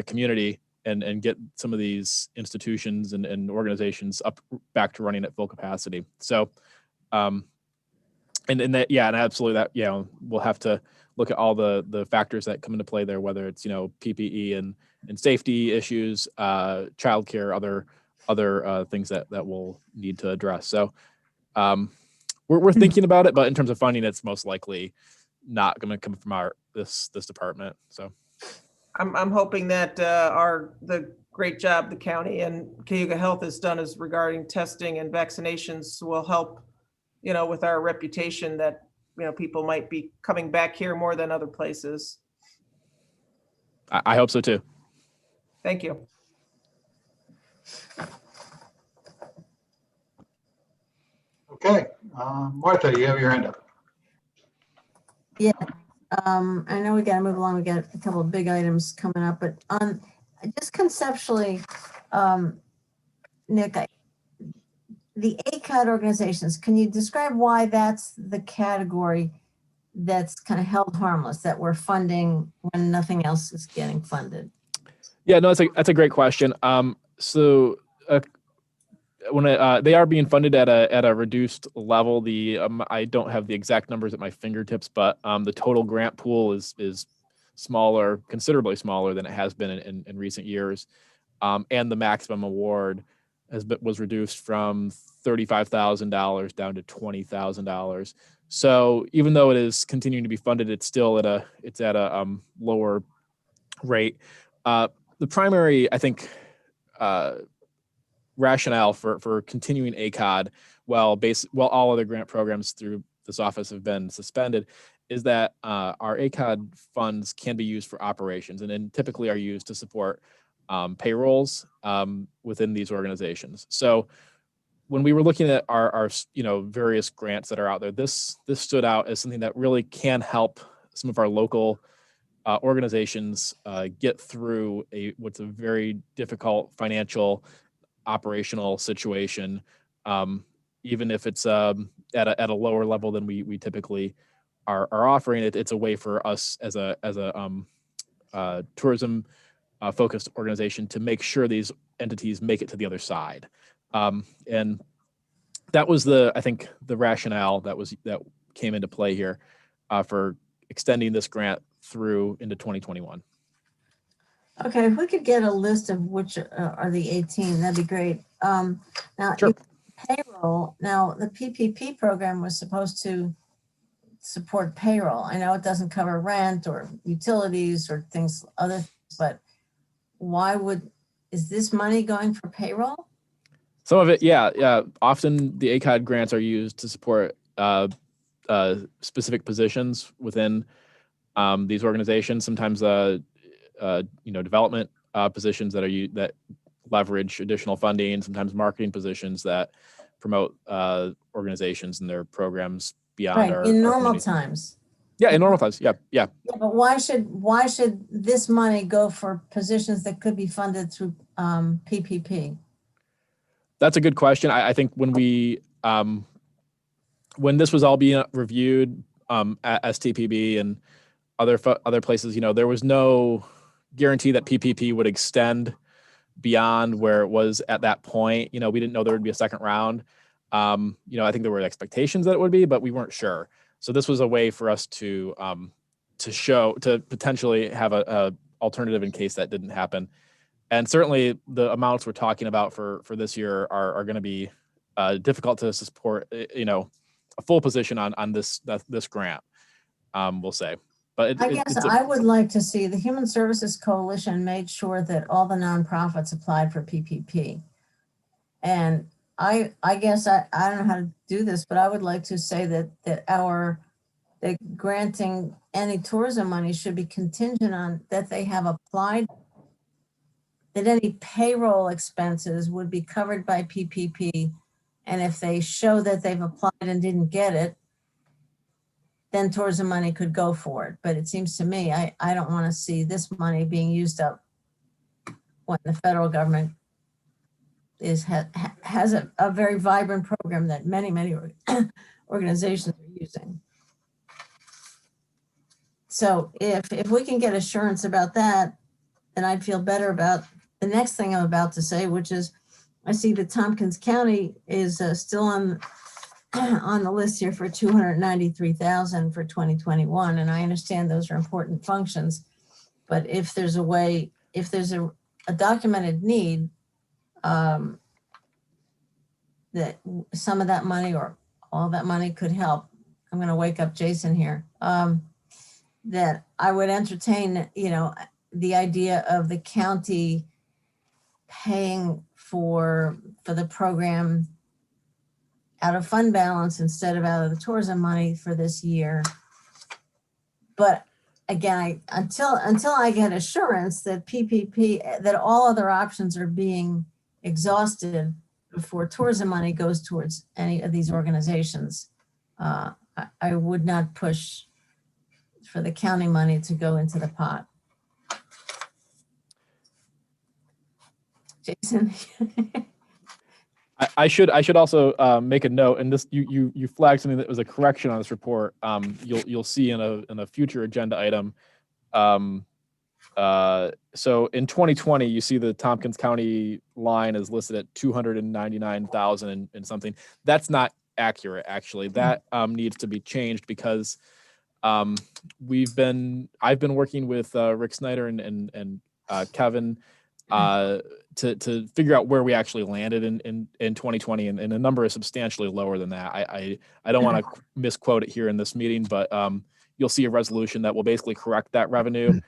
community and get some of these institutions and organizations back to running at full capacity. So and absolutely that we'll have to look at all the factors that come into play there, whether it's PPE and safety issues, childcare, other things that we'll need to address. So we're thinking about it, but in terms of funding, it's most likely not going to come from this department. So I'm hoping that the great job the county and Cayuga Health has done is regarding testing and vaccinations will help, with our reputation that people might be coming back here more than other places. I hope so too. Thank you. Okay, Martha, you have your hand up. Yeah, I know we got to move along. We got a couple of big items coming up, but just conceptually, Nick, the Acod organizations, can you describe why that's the category that's kind of held harmless, that we're funding when nothing else is getting funded? Yeah, no, that's a great question. So when they are being funded at a reduced level, I don't have the exact numbers at my fingertips, but the total grant pool is smaller, considerably smaller than it has been in recent years, and the maximum award was reduced from $35,000 down to $20,000. So even though it is continuing to be funded, it's still at a lower rate. The primary, I think, rationale for continuing Acod while all other grant programs through this office have been suspended is that our Acod funds can be used for operations and typically are used to support payrolls within these organizations. So when we were looking at our various grants that are out there, this stood out as something that really can help some of our local organizations get through what's a very difficult financial operational situation, even if it's at a lower level than we typically are offering it. It's a way for us as a tourism focused organization to make sure these entities make it to the other side. And that was I think the rationale that came into play here for extending this grant through into 2021. Okay, if we could get a list of which are the 18, that'd be great. Now, Sure. Payroll. Now, the PPP program was supposed to support payroll. I know it doesn't cover rent or utilities or other things, but is this money going for payroll? Some of it, yeah. Often the Acod grants are used to support specific positions within these organizations. Sometimes, development positions that leverage additional funding. Sometimes marketing positions that promote organizations and their programs beyond Right, in normal community. times. Yeah, in normal times. Yeah. Yeah, but why should this money go for positions that could be funded through PPP? That's a good question. I think when this was all being reviewed at STPB and other places, there was no guarantee that PPP would extend beyond where it was at that point. We didn't know there would be a second round. I think there were expectations that it would be, but we weren't sure. So this was a way for us to potentially have a alternative in case that didn't happen. And certainly the amounts we're talking about for this year are going to be difficult to support, a full position on this grant, we'll say. But I guess I would like to see the Human Services Coalition made sure that all the nonprofits applied for PPP. And I guess I don't know how to do this, but I would like to say that our that granting any tourism money should be contingent on that they have applied, that any payroll expenses would be covered by PPP. And if they show that they've applied and didn't get it, then tourism money could go for it. But it seems to me, I don't want to see this money being used up when the federal government has a very vibrant program that many organizations are using. So if we can get assurance about that, then I'd feel better about the next thing I'm about to say, which is I see that Tompkins County is still on the list here for $293,000 for 2021. And I understand those are important functions, but if there's a way, if there's a documented need, that some of that money or all that money could help. I'm going to wake up Jason here. That I would entertain, the idea of the county paying for the program out of fund balance instead of out of the tourism money for this year. But again, until I get assurance that PPP, that all other options are being exhausted before tourism money goes towards any of these organizations, I would not push for the county money to go into the pot. Jason. I should also make a note, and this you flagged something that was a correction on this report. You'll see in a future agenda item. So in 2020, you see the Tompkins County line is listed at 299,000 and something. That's not accurate, actually. That needs to be changed because I've been working with Rick Snyder and Kevin to figure out where we actually landed in 2020, and the number is substantially lower than that. I don't want to misquote it here in this meeting, but you'll see a resolution that will basically correct that revenue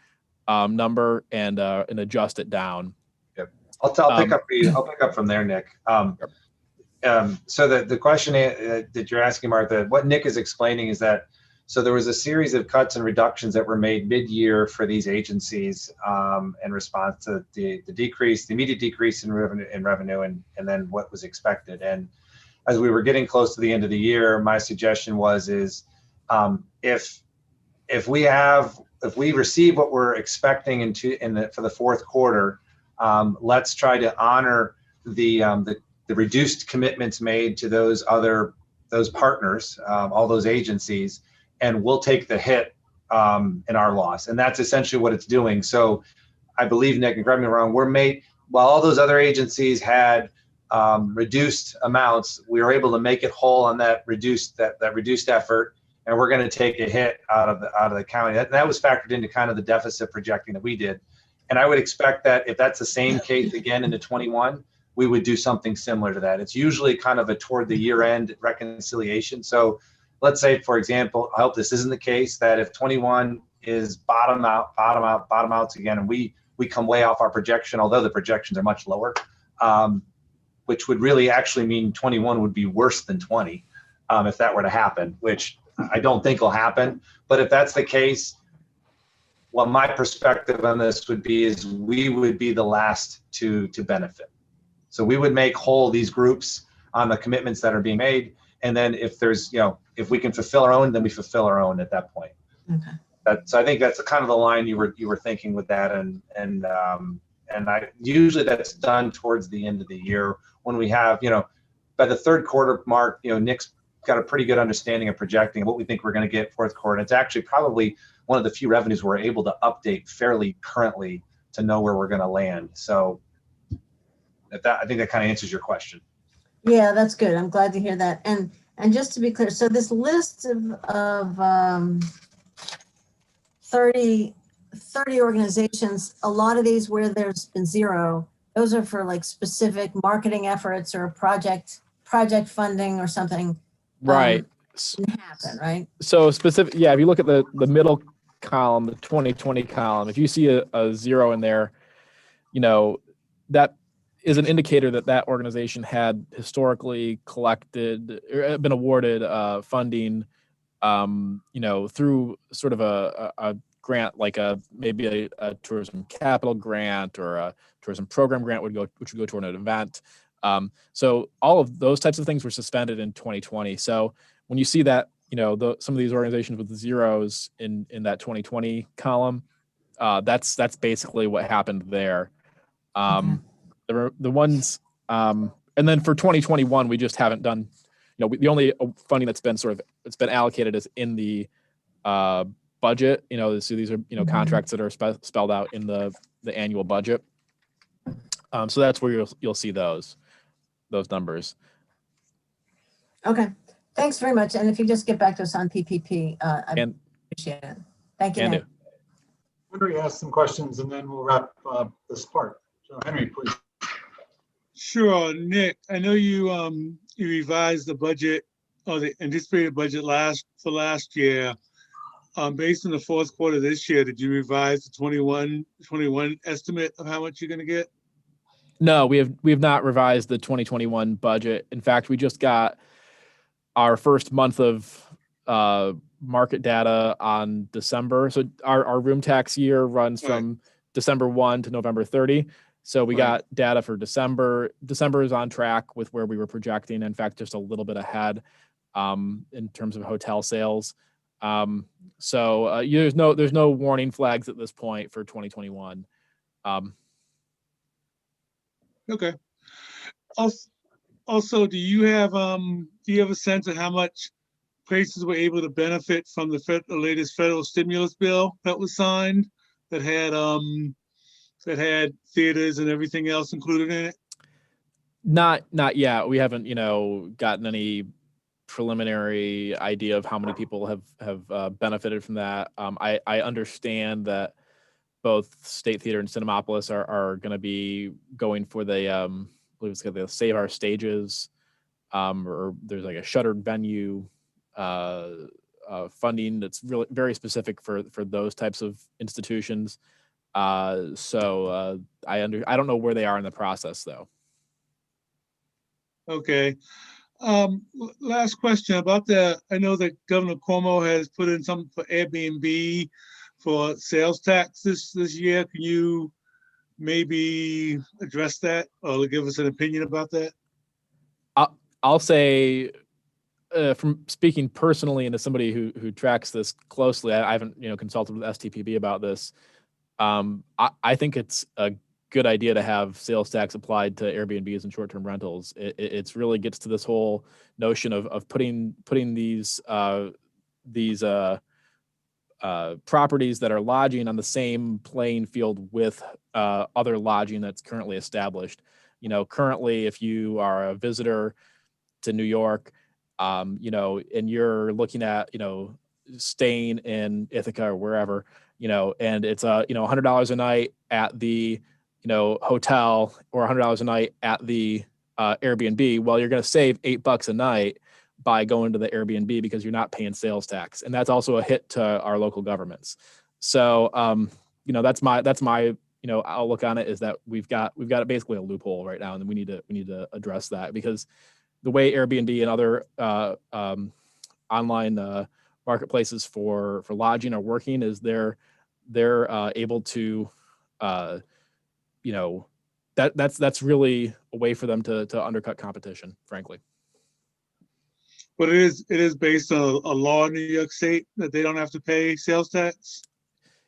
number and adjust it down. Yep. I'll pick up for you. I'll pick up from there, Nick. So the question that you're asking, Martha, what Nick is explaining is that so there was a series of cuts and reductions that were made mid-year for these agencies in response to the immediate decrease in revenue and then what was expected. And as we were getting close to the end of the year, my suggestion is if we receive what we're expecting for the fourth quarter, let's try to honor the reduced commitments made to those partners, all those agencies, and we'll take the hit in our loss. And that's essentially what it's doing. So I believe, Nick, and correct me if I'm wrong, while all those other agencies had reduced amounts, we were able to make it whole on that reduced effort. And we're going to take a hit out of the county. That was factored into kind of the deficit projecting that we did. And I would expect that if that's the same case again into 21, we would do something similar to that. It's usually kind of a toward the year end reconciliation. So let's say, for example, I hope this isn't the case, that if 21 is bottom outs again, and we come way off our projection, although the projections are much lower, which would really actually mean 21 would be worse than 20 if that were to happen, which I don't think will happen. But if that's the case, what my perspective on this would be is we would be the last to benefit. So we would make whole these groups on the commitments that are being made. And then if there's, if we can fulfill our own, then we fulfill our own at that point. Okay. So I think that's kind of the line you were thinking with that. And I usually that's done towards the end of the year when we have, by the third quarter mark, Nick's got a pretty good understanding of projecting what we think we're going to get fourth quarter. And it's actually probably one of the few revenues we're able to update fairly currently to know where we're going to land. So I think that kind of answers your question. Yeah, that's good. I'm glad to hear that. And just to be clear, so this list of 30 organizations, a lot of these where there's been zero, those are for like specific marketing efforts or project funding or something. Right. Didn't happen, right? So specific, yeah, if you look at the middle column, the 2020 column, if you see a zero in there, that is an indicator that organization had historically collected or been awarded funding through sort of a grant, like maybe a tourism capital grant or a tourism program grant which would go toward an event. So all of those types of things were suspended in 2020. So when you see that, some of these organizations with zeros in that 2020 column, that's basically what happened there. The ones, and then for 2021, we just haven't done, the only funding that's been it's been allocated is in the budget. So these are contracts that are spelled out in the annual budget. So that's where you'll see those numbers. Okay, thanks very much. And if you just get back to us on PPP, I appreciate it. Thank you, Nick. Henry ask some questions and then we'll wrap up this part. So Henry, please. Sure, Nick. I know you you revised the budget or the anticipated budget for last year. Based on the fourth quarter this year, did you revise the 21 estimate of how much you're going to get? No, we have not revised the 2021 budget. In fact, we just got our first month of market data on December. So our room tax year runs from December 1 to November 30. So we got data for December. December is on track with where we were projecting. In fact, just a little bit ahead in terms of hotel sales. So there's no warning flags at this point for 2021. Okay. Also, do you have a sense of how much places were able to benefit from the latest federal stimulus bill that was signed that had theaters and everything else included in it? Not yet. We haven't, gotten any preliminary idea of how many people have benefited from that. I understand that both State Theater and Cinemapolis are going to be going for the, I believe it's the Save Our Stages, or there's like a shuttered venue funding that's really very specific for those types of institutions. So I don't know where they are in the process though. Okay. Last question about I know that Governor Cuomo has put in something for Airbnb for sales tax this year. Can you maybe address that or give us an opinion about that? I'll say, from speaking personally and as somebody who tracks this closely, I haven't consulted with STPB about this. I think it's a good idea to have sales tax applied to Airbnbs and short-term rentals. It's really gets to this whole notion of putting these properties that are lodging on the same playing field with other lodging that's currently established. Currently, if you are a visitor to New York, and you're looking at, staying in Ithaca or wherever, and it's $100 a night at the, hotel or $100 a night at the Airbnb. Well, you're going to save $8 a night by going to the Airbnb because you're not paying sales tax, and that's also a hit to our local governments. So, that's my outlook on it, is that we've got basically a loophole right now, and we need to address that, because the way Airbnb and other online marketplaces for lodging are working is they're able to that's really a way for them to undercut competition, frankly. But it is based on a law in New York State that they don't have to pay sales tax?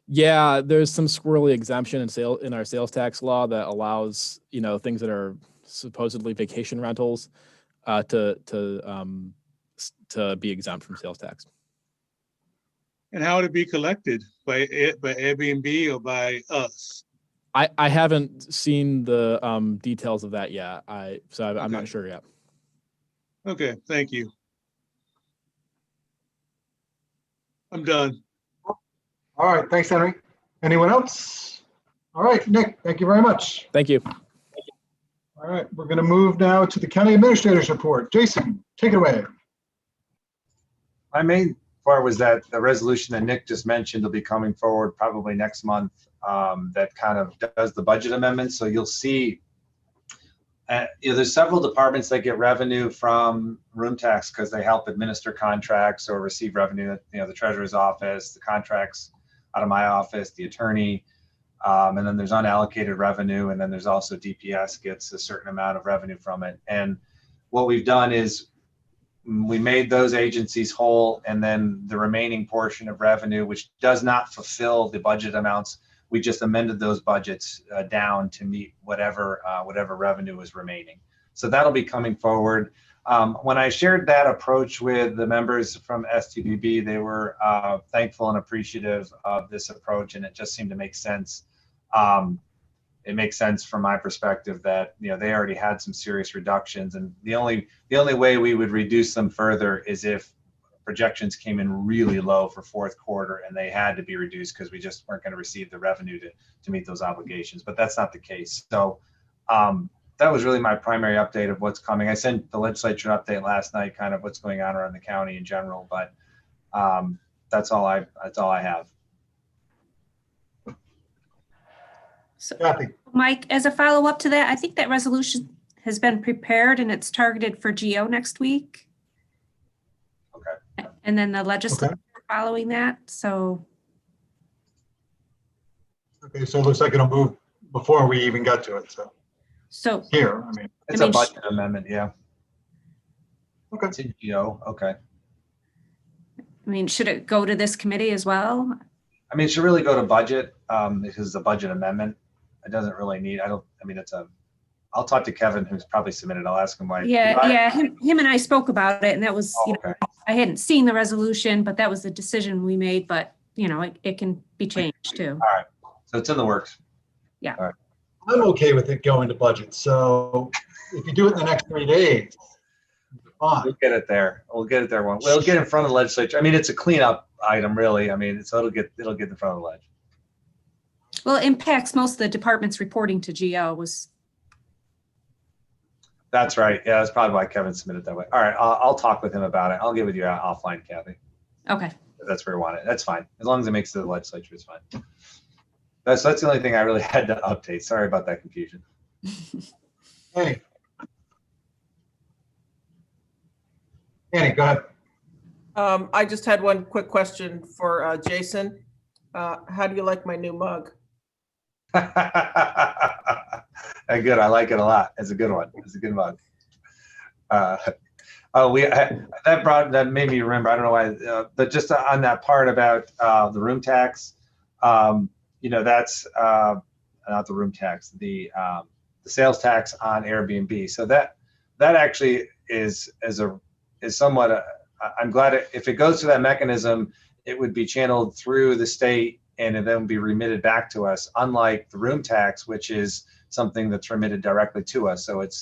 Yeah, there's some squirrely exemption in our sales tax law that allows, things that are supposedly vacation rentals to be exempt from sales tax. And how would it be collected? By Airbnb or by us? I haven't seen the details of that yet. I'm not sure yet. Okay, thank you. I'm done. All right, thanks, Henry. Anyone else? All right, Nick, thank you very much. Thank you. All right, we're going to move now to the County Administrator's Report. Jason, take it away. My main part was that the resolution that Nick just mentioned will be coming forward probably next month, that kind of does the budget amendment. So you'll see there's several departments that get revenue from room tax because they help administer contracts or receive revenue. The treasurer's office, the contracts out of my office, the attorney, and then there's unallocated revenue, and then there's also DPS gets a certain amount of revenue from it. And what we've done is we made those agencies whole, and then the remaining portion of revenue, which does not fulfill the budget amounts, we just amended those budgets down to meet whatever revenue is remaining. So that'll be coming forward. When I shared that approach with the members from STBB, they were thankful and appreciative of this approach, and it just seemed to make sense. It makes sense from my perspective that they already had some serious reductions, and the only way we would reduce them further is if projections came in really low for fourth quarter and they had to be reduced because we just weren't going to receive the revenue to meet those obligations. But that's not the case. So that was really my primary update of what's coming. I sent the legislature an update last night, kind of what's going on around the county in general, but that's all I have. So, Kathy. Mike, as a follow-up to that, I think that resolution has been prepared and it's targeted for GO next week. Okay. And then the legislature following that. So. Okay, so it looks like it'll move before we even get to it. So here, it's a budget amendment, yeah. Okay. It's in GO. Okay. Should it go to this committee as well? It should really go to budget because it's a budget amendment. It doesn't really need. I'll talk to Kevin, who's probably submitted. I'll ask him why. Yeah. Him and I spoke about it, and that was, okay. I hadn't seen the resolution, but that was the decision we made. But it can be changed too. All right. So it's in the works. Yeah. All right. I'm okay with it going to budget. So if you do it in the next 3 days, fine. We'll get it there. We'll get in front of the legislature. It's a cleanup item, really. So it'll get in front of the ledge. Well, it impacts most of the departments reporting to GO was. That's right. Yeah, that's probably why Kevin submitted that way. All right, I'll talk with him about it. I'll get with you offline, Kathy. Okay. If that's where we want it. That's fine. As long as it makes it to the legislature, it's fine. That's the only thing I really had to update. Sorry about that confusion. Annie, go ahead. I just had one quick question for Jason. How do you like my new mug? Good. I like it a lot. It's a good one. It's a good mug. That made me remember. I don't know why, but just on that part about the room tax, that's not the room tax, the sales tax on Airbnb. So that actually is somewhat. I'm glad if it goes to that mechanism, it would be channeled through the state and it then be remitted back to us, unlike the room tax, which is something that's remitted directly to us. So it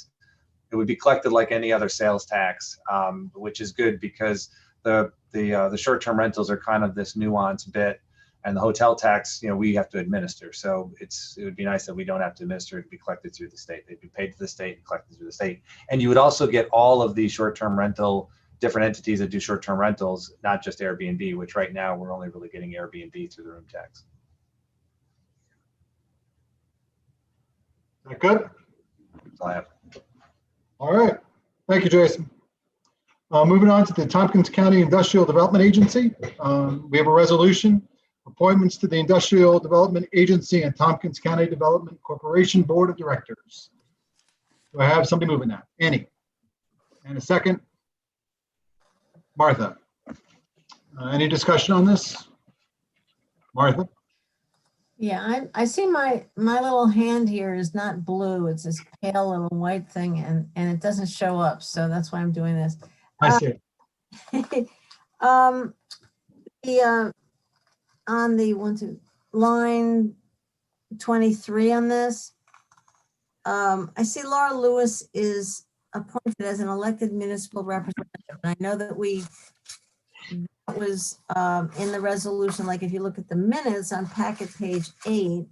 would be collected like any other sales tax, which is good because the short-term rentals are kind of this nuanced bit, and the hotel tax, we have to administer. So it would be nice that we don't have to administer it, to be collected through the state. They'd be paid to the state and collected through the state. And you would also get all of the short-term rental, different entities that do short-term rentals, not just Airbnb, which right now we're only really getting Airbnb through the room tax. Is that good? That's all I have. All right. Thank you, Jason. Moving on to the Tompkins County Industrial Development Agency. We have a resolution, appointments to the Industrial Development Agency and Tompkins County Development Corporation Board of Directors. Do I have somebody moving that? Annie. And a second. Martha. Any discussion on this? Martha? Yeah, I see my little hand here is not blue. It's this pale little white thing and it doesn't show up. So that's why I'm doing this. I see it. On the line 23 on this, I see Laura Lewis is appointed as an elected municipal representative. And I know that that was in the resolution, like if you look at the minutes on packet page 8,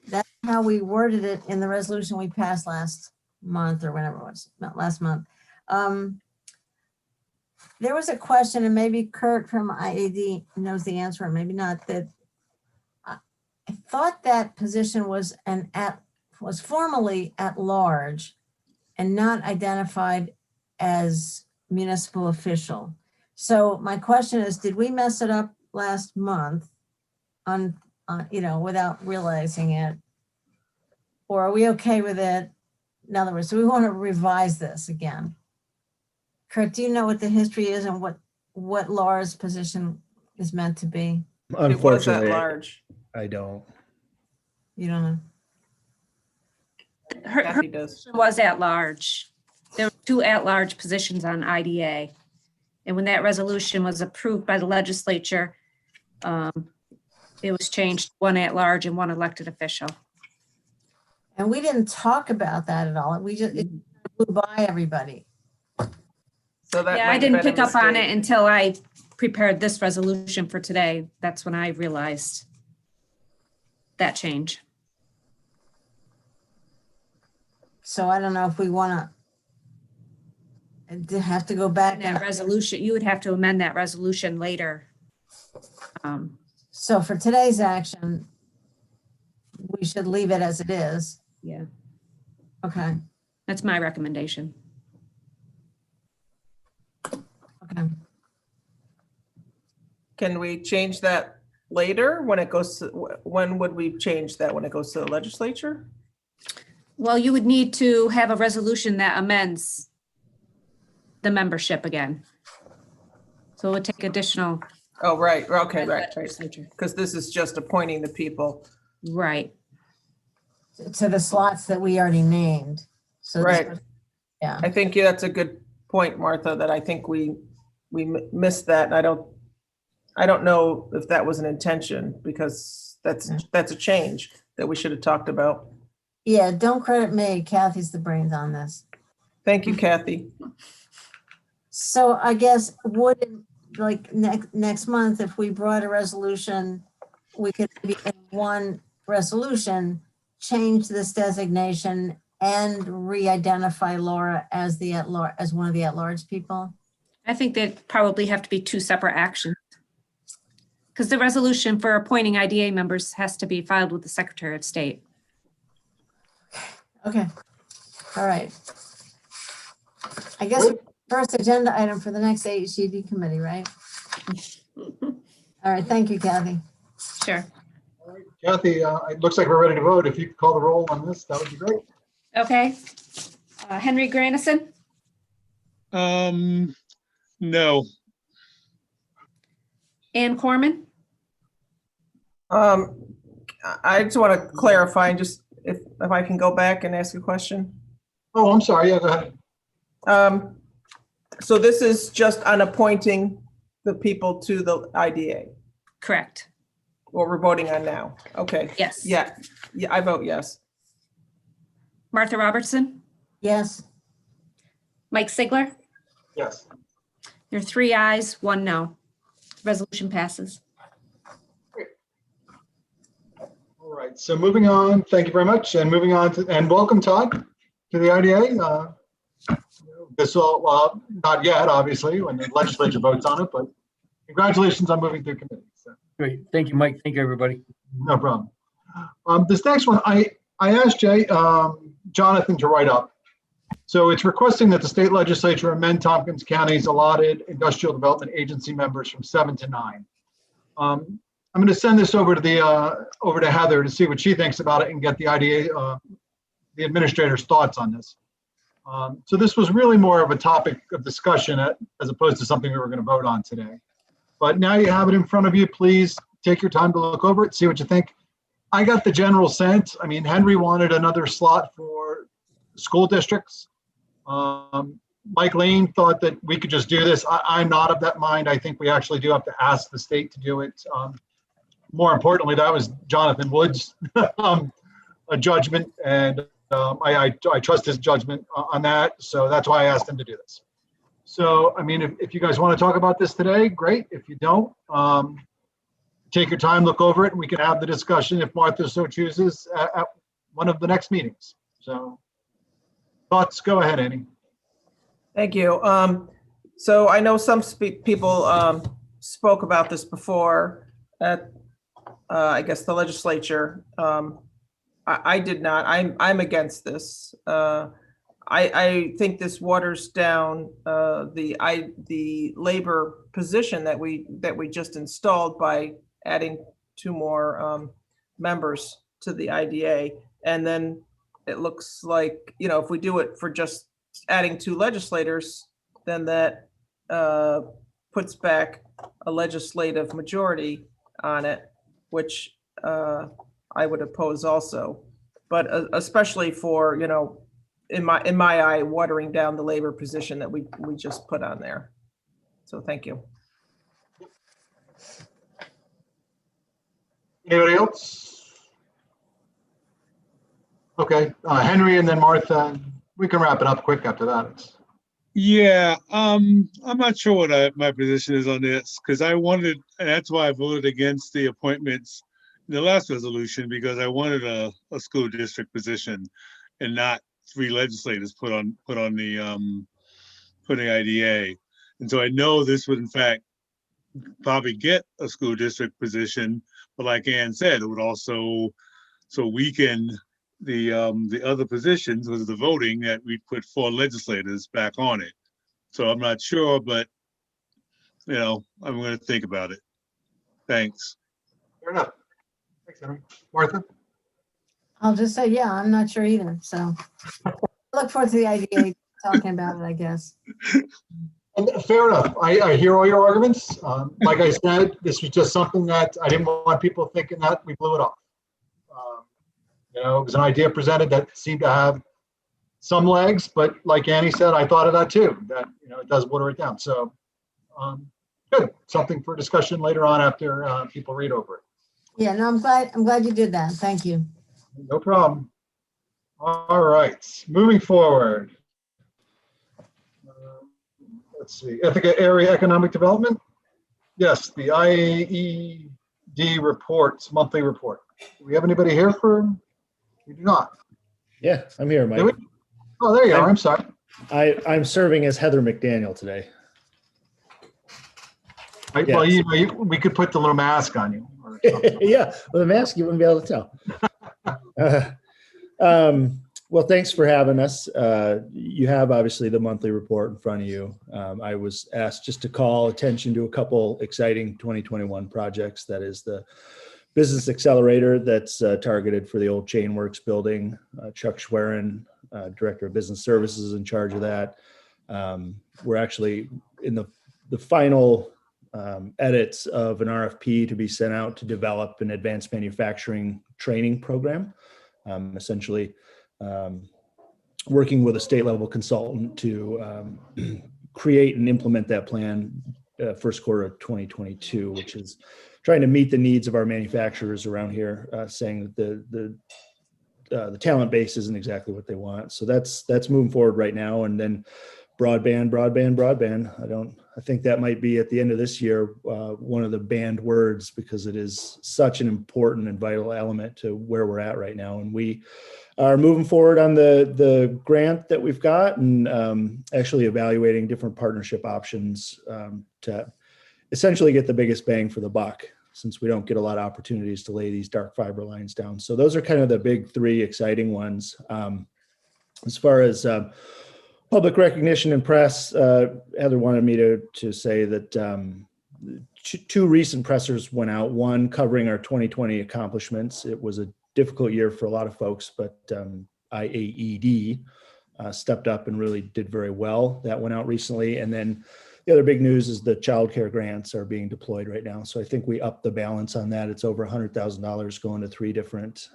that's how we worded it in the resolution we passed last month or whenever it was, not last month. There was a question, and maybe Kurt from IAD knows the answer, or maybe not, that I thought that position was formally at large. and not identified as municipal official. So my question is, did we mess it up last month on without realizing it? Or are we okay with it? In other words, do we want to revise this again? Kurt, do you know what the history is and what Laura's position is meant to be? It was at Unfortunately, large. I don't. You don't know? Her Kathy does. position was at large. There were 2 at-large positions on IDA. And when that resolution was approved by the legislature, it was changed 1 at-large and 1 elected official. And we didn't talk about that at all. We just, it blew by everybody. So that Yeah, might I have didn't been a pick up on it mistake. until I prepared this resolution for today. That's when I realized that change. So I don't know if we want to have to go back. That resolution, you would have to amend that resolution later. So for today's action, we should leave it as it is. Yeah, Okay, that's my recommendation. okay. Can we change that later when it goes to, when would we change that? When it goes to the legislature? Well, you would need to have a resolution that amends the membership again. So it would take additional. Oh, right. Okay, right. Legislature. Because this is just appointing the people. Right. To the slots that we already named. So this Right. was- yeah. I think that's a good point, Martha, that I think we missed that. And I don't know if that was an intention, because that's a change that we should have talked about. Yeah, don't credit me. Kathy's the brains on this. Thank you, Kathy. So I guess would, like, next month, if we brought a resolution, we could maybe in one resolution change this designation and re-identify Laura as the as one of the at-large people. I think they'd probably have to be 2 separate actions. Because the resolution for appointing IDA members has to be filed with the Secretary of State. Okay, all right. I guess first agenda item for the next HCD committee, right? All right, thank you, Kathy. Sure. All right, Kathy, it looks like we're ready to vote. If you could call the roll on this, that would be great. Okay. Henry Granison, No. Ann Koreman, I just want to clarify, and just if I can go back and ask a question. Oh, I'm sorry. Yeah, go ahead. So this is just on appointing the people to the IDA, correct. what we're voting on now. Okay. Yes. Yeah, I vote yes. Martha Robertson, Yes, Mike Sigler, Yes. there are 3 ayes, 1 no. Resolution passes. All right. So moving on. Thank you very much. And moving on to, and welcome, Todd, to the IDA. This will, not yet, obviously, when the legislature votes on it, but congratulations on moving through committee. So, Great. Thank you, Mike. Thank you, everybody. no problem. This next one, I asked Jonathan to write up. So it's requesting that the state legislature amend Tompkins County's allotted industrial development agency members from 7 to 9. I'm going to send this over to Heather to see what she thinks about it and get the IDA, the administrator's thoughts on this. So this was really more of a topic of discussion as opposed to something we were going to vote on today. But now you have it in front of you. Please take your time to look over it, see what you think. I got the general sense. I mean, Henry wanted another slot for school districts. Mike Lane thought that we could just do this. I'm not of that mind. I think we actually do have to ask the state to do it. More importantly, that was Jonathan Wood's a judgment, and I trust his judgment on that. So that's why I asked him to do this. So, I mean, if you guys want to talk about this today, great. If you don't, take your time, look over it, and we can have the discussion if Martha so chooses at one of the next meetings. So thoughts, go ahead, Annie. Thank you. So I know some people spoke about this before at, I guess, the legislature. I did not. I'm against this. I think this waters down the labor position that we just installed by adding 2 more members to the IDA. And then it looks like, you know, if we do it for just adding 2 legislators, then that puts back a legislative majority on it, which I would oppose also. But especially for, you know, in my eye, watering down the labor position that we just put on there. So thank you. Anybody else? Okay, Henry and then Martha. We can wrap it up quick after that. Yeah, I'm not sure what my position is on this, because I wanted, and that's why I voted against the appointments in the last resolution, because I wanted a school district position and not 3 legislators put on the IDA. And so I know this would in fact probably get a school district position, but like Ann said, it would also weaken the other positions with the voting, that we'd put 4 legislators back on it. So I'm not sure, but you know, I'm going to think about it. Thanks. Fair enough. Thanks, Henry. Martha? I'll just say, yeah, I'm not sure either. So I look forward to the IDA talking about it, I guess. And fair enough. I hear all your arguments. Like I said, this was just something that I didn't want people thinking that we blew it off. You know, it was an idea presented that seemed to have some legs, but like Annie said, I thought of that too, that, you know, it does water it down. So good, something for discussion later on after people read over it. Yeah, no, I'm glad you did that. Thank you. No problem. All right, moving forward. Let's see, Ithaca Area Economic Development. Yes, the IAED reports, monthly report. Do we have anybody here for? We do not. Yeah, I'm here, Mike. Oh, there you are. I'm sorry. I'm serving as Heather McDaniel today. Right, Yes. well, you know, we could put the little mask on you. Or Yeah, with a mask, you wouldn't be able to tell. Well, thanks for having us. You have obviously the monthly report in front of you. I was asked just to call attention to a couple exciting 2021 projects. That is the Business Accelerator that's targeted for the old Chainworks building. Chuck Schwerin, Director of Business Services, is in charge of that. We're actually in the final edits of an RFP to be sent out to develop an advanced manufacturing training program. Essentially, working with a state level consultant to create and implement that plan first quarter of 2022, which is trying to meet the needs of our manufacturers around here, saying that the talent base isn't exactly what they want. So that's moving forward right now. And then broadband. I think that might be at the end of this year, one of the banned words, because it is such an important and vital element to where we're at right now. And we are moving forward on the grant that we've got, and actually evaluating different partnership options to essentially get the biggest bang for the buck, since we don't get a lot of opportunities to lay these dark fiber lines down. So those are kind of the big 3 exciting ones. As far as public recognition and press, Heather wanted me to say that 2 recent pressers went out, one covering our 2020 accomplishments. It was a difficult year for a lot of folks, but IAED stepped up and really did very well. That went out recently. And then the other big news is the childcare grants are being deployed right now. So I think we upped the balance on that. It's over $100,000 going to 3 different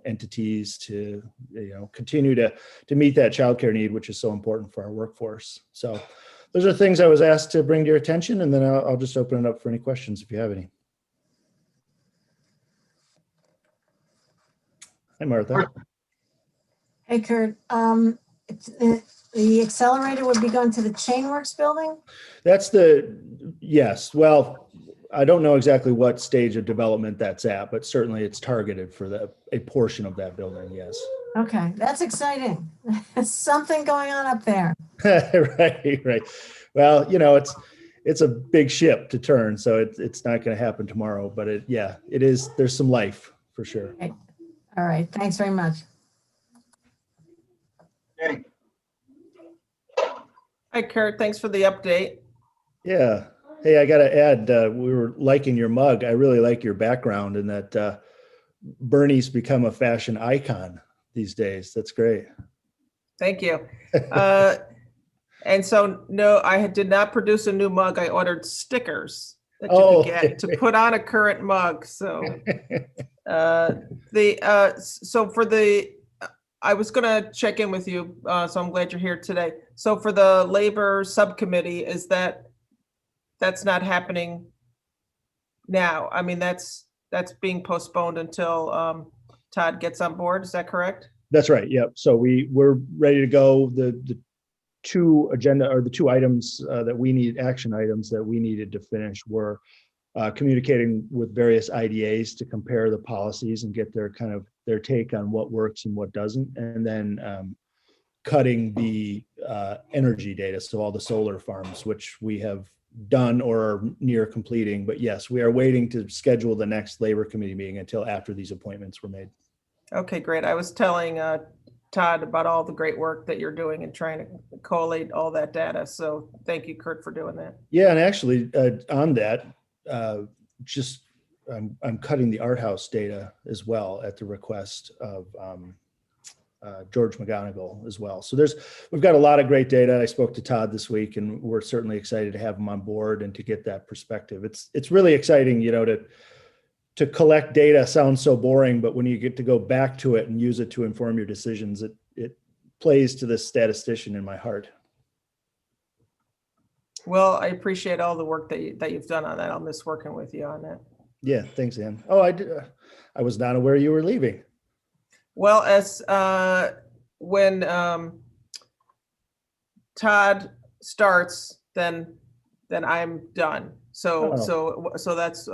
entities to, you know, continue to meet that childcare need, which is so important for our workforce. So those are things I was asked to bring to your attention, and then I'll just open it up for any questions if you have any. Hi, Martha. Hey, Kurt. The accelerator would be going to the Chainworks building? Yes. Well, I don't know exactly what stage of development that's at, but certainly it's targeted for a portion of that building, yes. Okay, that's exciting. Something going on up there. Right. Well, you know, it's a big ship to turn, so it's not going to happen tomorrow, but it is. There's some life for sure. Okay. All right, thanks very much. Annie. Hi, Kurt. Thanks for the update. Yeah. Hey, I got to add, we were liking your mug. I really like your background and that Bernie's become a fashion icon these days. That's great. Thank you. And so, no, I did not produce a new mug. I ordered stickers that you Oh. could get to put on a current mug. So, I was going to check in with you, so I'm glad you're here today. So for the labor subcommittee, that's not happening now? I mean, that's being postponed until Todd gets on board. Is that correct? That's right. Yep. So we're ready to go. The two items that we need, action items that we needed to finish were communicating with various IDAs to compare the policies and get their take on what works and what doesn't, and then cutting the energy data, so all the solar farms, which we have done or are near completing. But yes, we are waiting to schedule the next labor committee meeting until after these appointments were made. Okay, great. I was telling Todd about all the great work that you're doing and trying to collate all that data. So thank you, Kurt, for doing that. Yeah, and actually on that, I'm cutting the art house data as well at the request of George McGonigal as well. So we've got a lot of great data. I spoke to Todd this week, and we're certainly excited to have him on board and to get that perspective. It's really exciting, to collect data. Sounds so boring, but when you get to go back to it and use it to inform your decisions, it plays to the statistician in my heart. Well, I appreciate all the work that you've done on that. I'll miss working with you on that. Yeah, thanks, Ann. Oh, I was not aware you were leaving. Well, as when Todd starts, then I'm done. So that's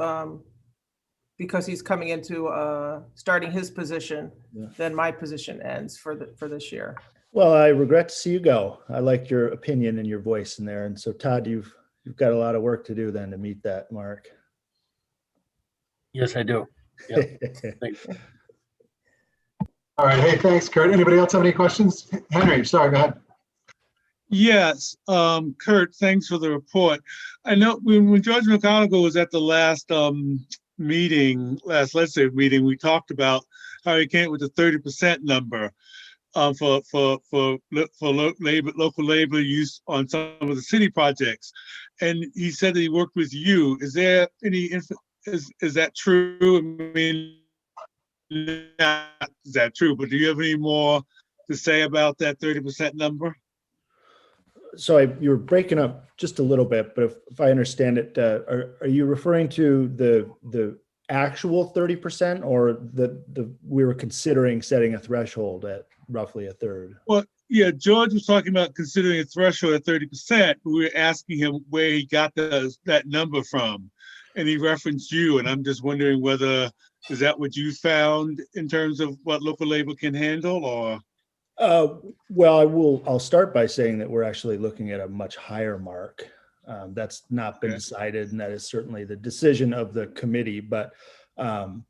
because he's coming into starting his position. Yeah. Then my position ends for this year. Well, I regret to see you go. I liked your opinion and your voice in there. And so, Todd, you've got a lot of work to do then to meet that mark. Yes, I do. Yep. Thanks. All right. Hey, thanks, Kurt. Anybody else have any questions? Henry, sorry, go ahead. Yes, Kurt, thanks for the report. I know when George McGonigal was at the last legislative meeting, we talked about how he came with the 30% number for local labor use on some of the city projects, and he said that he worked with you. Is there any is that true? I mean, not is that true? But do you have any more to say about that 30% number? So you were breaking up just a little bit, but if I understand it, are you referring to the actual 30%, or we were considering setting a threshold at roughly a third? Well, yeah, George was talking about considering a threshold at 30%. But we were asking him where he got that number from, and he referenced you. And I'm just wondering whether is that what you found in terms of what local labor can handle, or? Well, I'll start by saying that we're actually looking at a much higher mark. That's not been decided, and that is certainly the decision of the committee. But I'm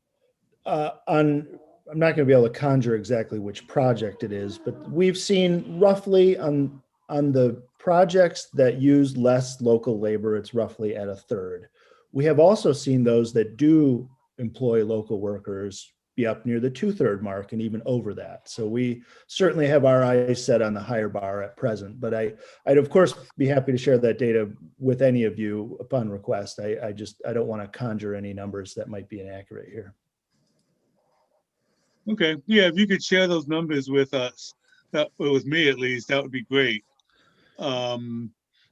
not going to be able to conjure exactly which project it is, but we've seen roughly on the projects that use less local labor, it's roughly at a third. We have also seen those that do employ local workers be up near the 2/3 mark and even over that. So we certainly have our eyes set on the higher bar at present, but I'd of course be happy to share that data with any of you upon request. I don't want to conjure any numbers that might be inaccurate here. Okay, yeah, if you could share those numbers with us, with me at least, that would be great.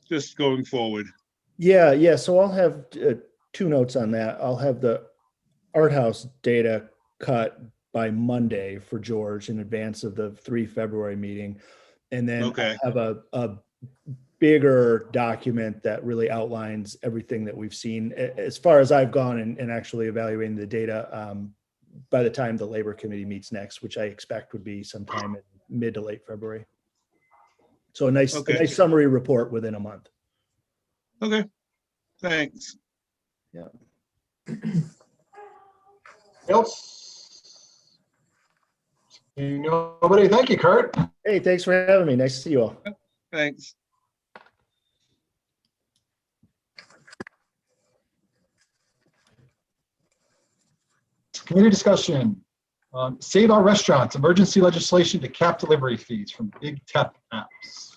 Just going forward. Yeah. So I'll have two notes on that. I'll have the art house data cut by Monday for George in advance of the 3 February meeting. And then I'll have a bigger document that really outlines everything that we've seen as far as I've gone and actually evaluating the data by the time the labor committee meets next, which I expect would be sometime in mid to late February. So a nice summary report within a month. Okay, thanks. Yeah. Else? Nobody. Thank you, Kurt. Hey, thanks for having me. Nice to see you all. Thanks. committee discussion. Save our restaurants, emergency legislation to cap delivery fees from big tech apps.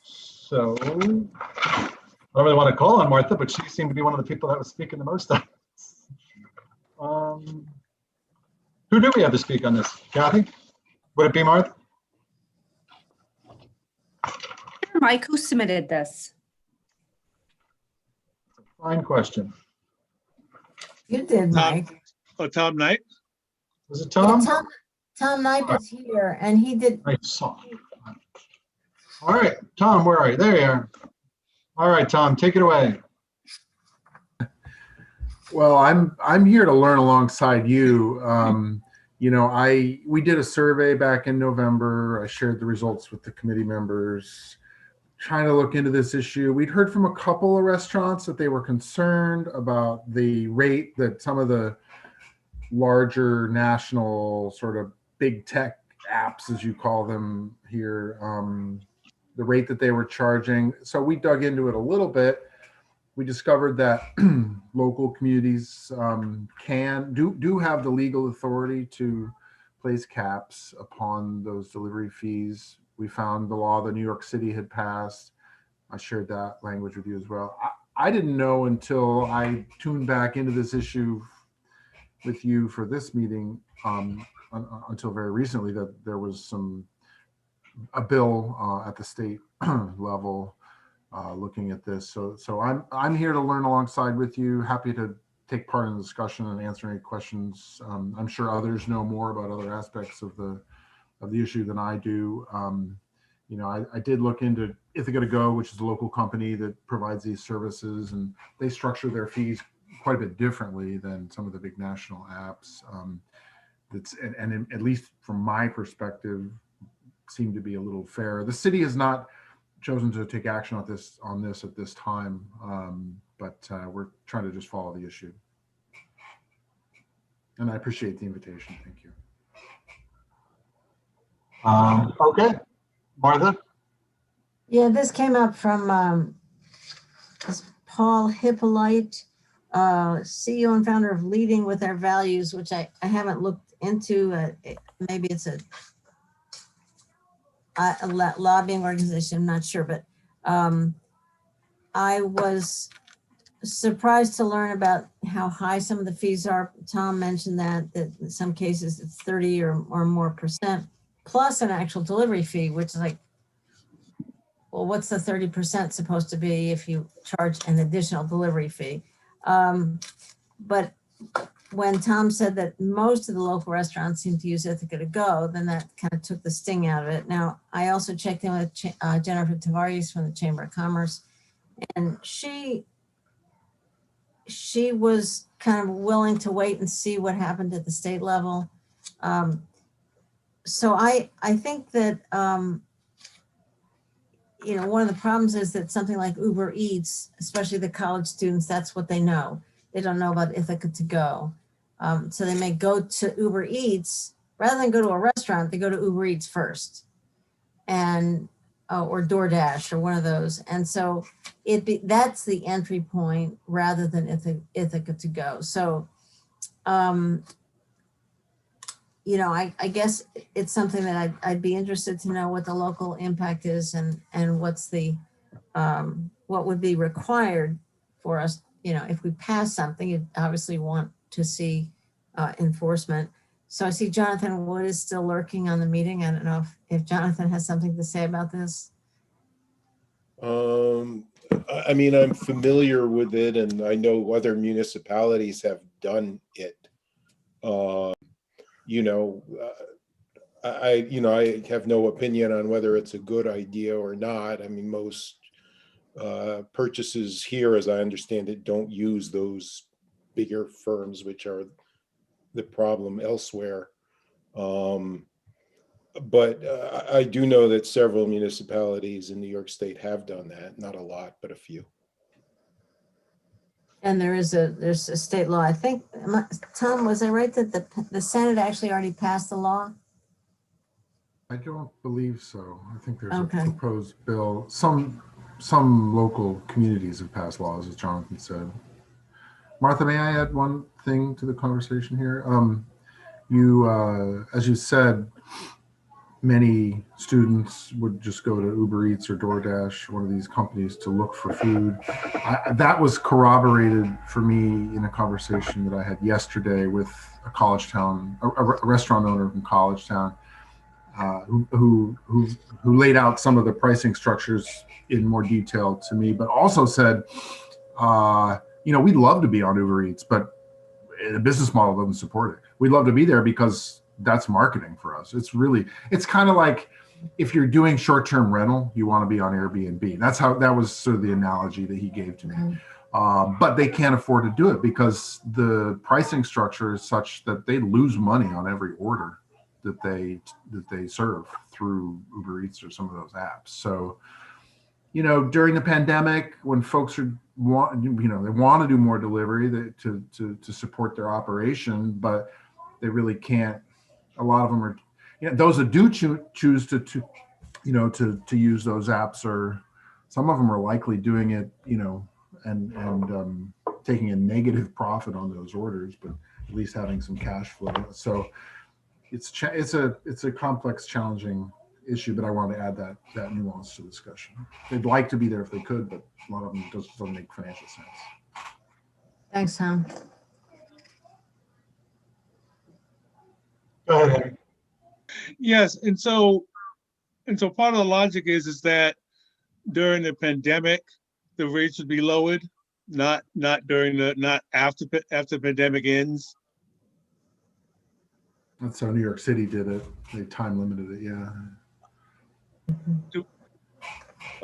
So I don't really want to call on Martha, but she seemed to be one of the people that was speaking the most on this. Who do we have to speak on this? Kathy? Would it be Martha? Mike, who submitted this? Fine question. You did, Mike. Tom Knight? Was it Yeah, Tom? Tom Knight is here, and he did. I saw. All right, Tom, where are you? There you are. All right, Tom, take it away. Well, I'm here to learn alongside you. You know, we did a survey back in November. I shared the results with the committee members, trying to look into this issue. We'd heard from a couple of restaurants that they were concerned about the rate that some of the larger national sort of big tech apps, as you call them here, the rate that they were charging. So we dug into it a little bit. We discovered that local communities do have the legal authority to place caps upon those delivery fees. We found the law that New York City had passed. I shared that language with you as well. I didn't know until I tuned back into this issue with you for this meeting until very recently that there was a bill at the state level looking at this. So I'm here to learn alongside with you. Happy to take part in the discussion and answer any questions. I'm sure others know more about other aspects of the issue than I do. You know, I did look into Ithaca to Go, which is a local company that provides these services, and they structure their fees quite a bit differently than some of the big national apps. And at least from my perspective, seem to be a little fair. The city has not chosen to take action on this at this time, but we're trying to just follow the issue. And I appreciate the invitation. Thank you. Okay, Martha? Yeah, this came up from Paul Hippolyte, CEO and founder of Leading with Our Values, which I haven't looked into. Maybe it's a lobbying organization, I'm not sure, but I was surprised to learn about how high some of the fees are. Tom mentioned that in some cases it's 30 or more percent plus an actual delivery fee, which is like, well, what's the 30% supposed to be if you charge an additional delivery fee? But when Tom said that most of the local restaurants seem to use Ithaca to Go, then that kind of took the sting out of it. Now, I also checked in with Jennifer Tavares from the Chamber of Commerce, and she was kind of willing to wait and see what happened at the state level. So I think that, you know, one of the problems is that something like Uber Eats, especially the college students, that's what they know. They don't know about Ithaca to Go. So they may go to Uber Eats, rather than go to a restaurant, they go to Uber Eats first, and or DoorDash or one of those. And so that's the entry point rather than Ithaca to Go. So, you know, I guess it's something that I'd be interested to know what the local impact is and what's the, what would be required for us. You know, if we pass something, you obviously want to see enforcement. So I see Jonathan Wood is still lurking on the meeting. I don't know if Jonathan has something to say about this. I mean, I'm familiar with it, and I know other municipalities have done it. You know, I have no opinion on whether it's a good idea or not. I mean, most purchases here, as I understand it, don't use those bigger firms, which are the problem elsewhere. But I do know that several municipalities in New York State have done that. Not a lot, but a few. And there's a state law. I think, Tom, was I right that the Senate actually already passed the law? I don't believe so. I think there's Okay. a proposed bill. Some local communities have passed laws, as Jonathan said. Martha, may I add one thing to the conversation here? As you said, many students would just go to Uber Eats or DoorDash, one of these companies, to look for food. That was corroborated for me in a conversation that I had yesterday with a college town, a restaurant owner from college town, who laid out some of the pricing structures in more detail to me, but also said, we'd love to be on Uber Eats, but the business model doesn't support it. We'd love to be there because that's marketing for us. It's kind of like if you're doing short-term rental, you want to be on Airbnb. That was sort of the analogy that he gave to me. But they can't afford to do it because the pricing structure is such that they lose money on every order that they serve through Uber Eats or some of those apps. So, during the pandemic, when folks they want to do more delivery to support their operation, but they really can't. A lot of them are, those that do choose to use those apps, or some of them are likely doing it, and taking a negative profit on those orders, but at least having some cash flow. So it's a complex, challenging issue, but I wanted to add that nuance to the discussion. They'd like to be there if they could, but a lot of them doesn't make financial sense. Thanks, Tom. Go ahead, Henry. Yes, and so part of the logic is that during the pandemic, the rates would be lowered, not after the pandemic ends. That's how New York City did it. They time limited it. Yeah.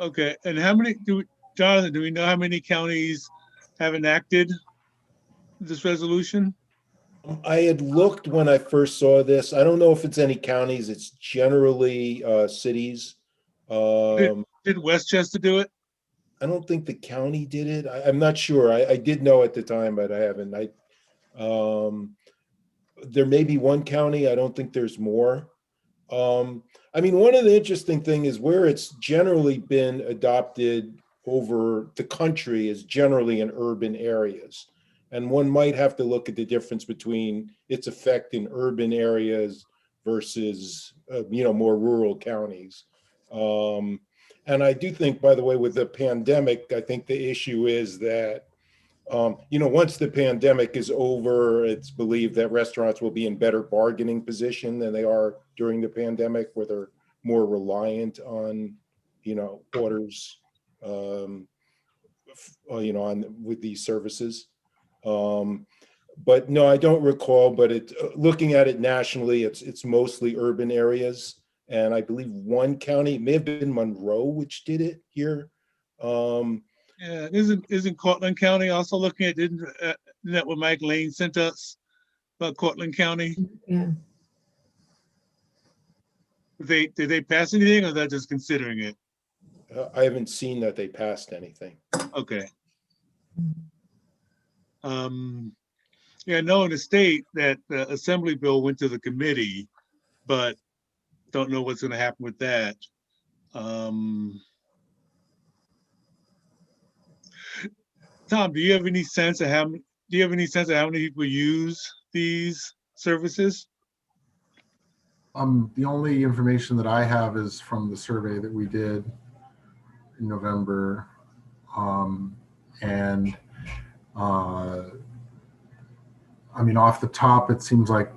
Okay, and Jonathan, do we know how many counties have enacted this resolution? I had looked when I first saw this. I don't know if it's any counties. It's generally cities. Did Westchester do it? I don't think the county did it. I'm not sure. I did know at the time, but I haven't. There may be one county. I don't think there's more. One of the interesting things is where it's generally been adopted over the country is generally in urban areas. And one might have to look at the difference between its effect in urban areas versus, more rural counties. And I do think, by the way, with the pandemic, I think the issue is that, once the pandemic is over, it's believed that restaurants will be in better bargaining position than they are during the pandemic, where they're more reliant on, orders, with these services. But no, I don't recall, but looking at it nationally, it's mostly urban areas. And I believe one county, it may have been Monroe, which did it here. Yeah, isn't Cortland County also looking at, didn't that what Mike Lane sent us about Cortland County? Yeah. Did they pass anything, or they're just considering it? I haven't seen that they passed anything. Okay. Yeah, I know in the state that the assembly bill went to the committee, but don't know what's going to happen with that. Tom, do you have any sense of how many people use these services? The only information that I have is from the survey that we did in November. Off the top, it seems like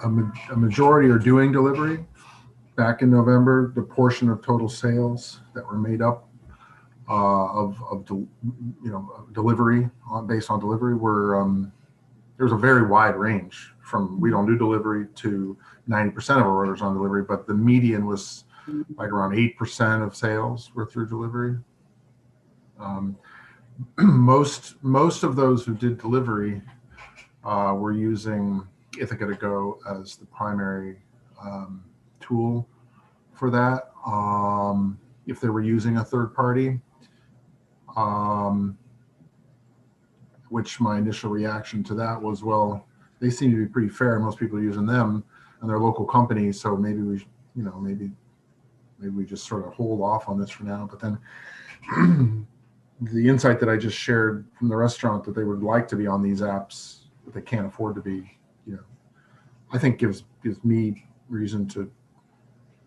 a majority are doing delivery. Back in November, the portion of total sales that were made up delivery based on delivery were there's a very wide range from we don't do delivery to 90% of our orders on delivery, but the median was like around 8% of sales were through delivery. Most of those who did delivery were using Ithaca to Go as the primary tool for that. If they were using a third party, which my initial reaction to that was, well, they seem to be pretty fair. Most people are using them and they're local companies, so maybe we just sort of hold off on this for now. But then the insight that I just shared from the restaurant that they would like to be on these apps, but they can't afford to be, I think gives me reason to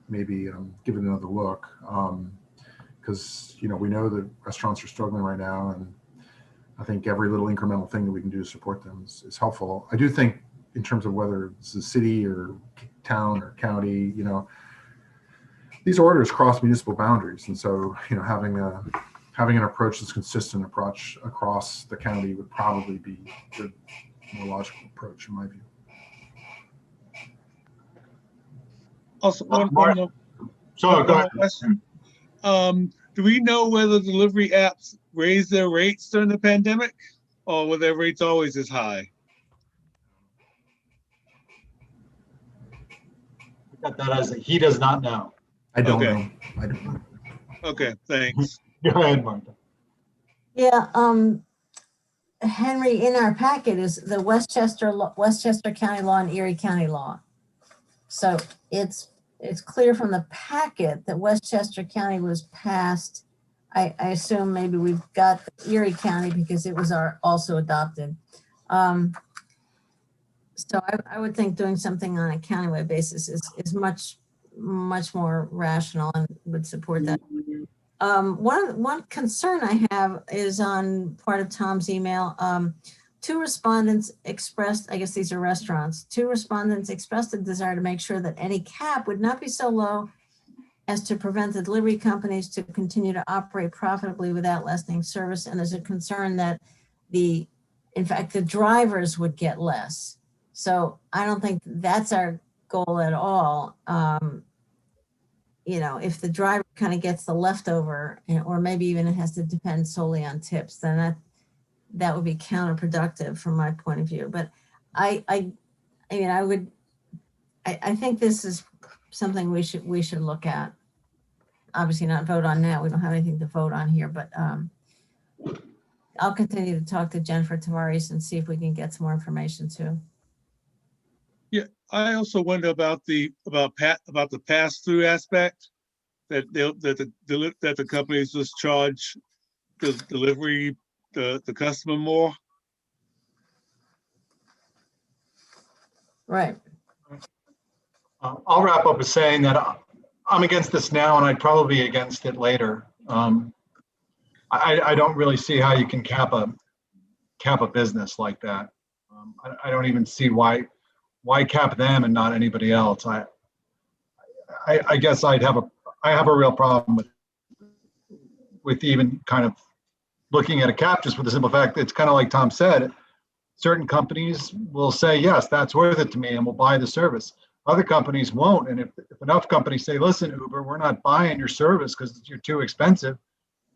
maybe give it another look. Because, we know that restaurants are struggling right now, and I think every little incremental thing that we can do to support them is helpful. I do think in terms of whether it's the city or town or county, these orders cross municipal boundaries. And so, having an approach that's consistent approach across the county would probably be the more logical approach in my view. Also, one Mark, more so go ahead. question. Do we know whether delivery apps raised their rates during the pandemic, or were their rates always as high? We got that as he does not know. I don't Okay. know. I don't know. Okay, thanks. Go ahead, Martha. Yeah, Henry, in our packet is the Westchester County law and Erie County law. So it's clear from the packet that Westchester County was passed. I assume maybe we've got Erie County because it was also adopted. So I would think doing something on a countywide basis is much more rational and would support that. One concern I have is on part of Tom's email. Two respondents expressed, I guess these are restaurants, two respondents expressed a desire to make sure that any cap would not be so low as to prevent the delivery companies to continue to operate profitably without lessening service. And there's a concern that in fact, the drivers would get less. So I don't think that's our goal at all. If the driver kind of gets the leftover, or maybe even it has to depend solely on tips, then that would be counterproductive from my point of view. But I think this is something we should look at. Obviously not vote on now. We don't have anything to vote on here, but I'll continue to talk to Jennifer Tavares and see if we can get some more information too. Yeah, I also wonder about the pass-through aspect, that the companies just charge the delivery the customer more. Right. I'll wrap up with saying that I'm against this now, and I'd probably be against it later. I don't really see how you can cap a business like that. I don't even see why cap them and not anybody else. I guess I have a real problem with even kind of looking at a cap, just for the simple fact that it's kind of like Tom said, certain companies will say, yes, that's worth it to me, and will buy the service. Other companies won't. And if enough companies say, listen, Uber, we're not buying your service because you're too expensive,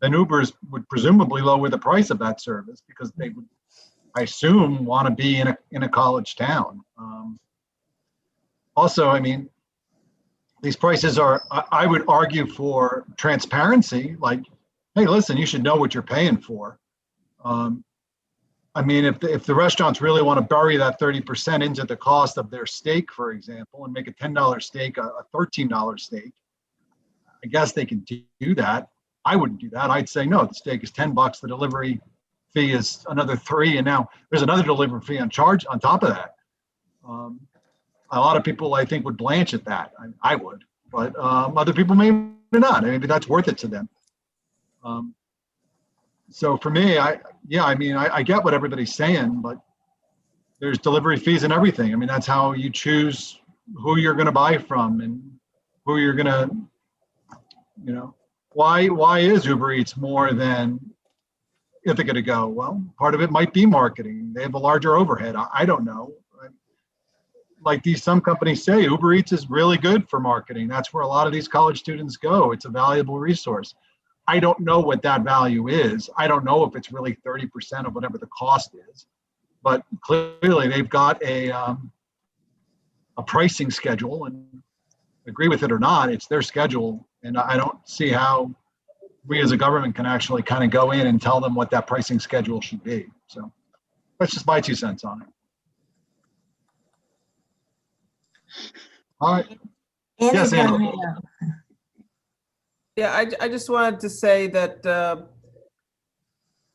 then Ubers would presumably lower the price of that service because they would, I assume, want to be in a college town. Also, I mean, these prices are, I would argue for transparency, like, hey, listen, you should know what you're paying for. I mean, if the restaurants really want to bury that 30% into the cost of their steak, for example, and make a $10 steak a $13 steak, I guess they can do that. I wouldn't do that. I'd say, no, the steak is $10, the delivery fee is another $3, and now there's another delivery fee on top of that. A lot of people, I think, would blanch at that. I would, but other people may not. Maybe that's worth it to them. So for me, I get what everybody's saying, but there's delivery fees and everything. I mean, that's how you choose who you're going to buy from and who you're going to, why is Uber Eats more than Ithaca to go? Well, part of it might be marketing. They have a larger overhead. I don't know. Like some companies say, Uber Eats is really good for marketing. That's where a lot of these college students go. It's a valuable resource. I don't know what that value is. I don't know if it's really 30% of whatever the cost is, but clearly they've got a pricing schedule, and agree with it or not, it's their schedule. And I don't see how we as a government can actually kind of go in and tell them what that pricing schedule should be. So that's just my 2 cents on it. All right. Yes, Andy. Yeah, I just wanted to say that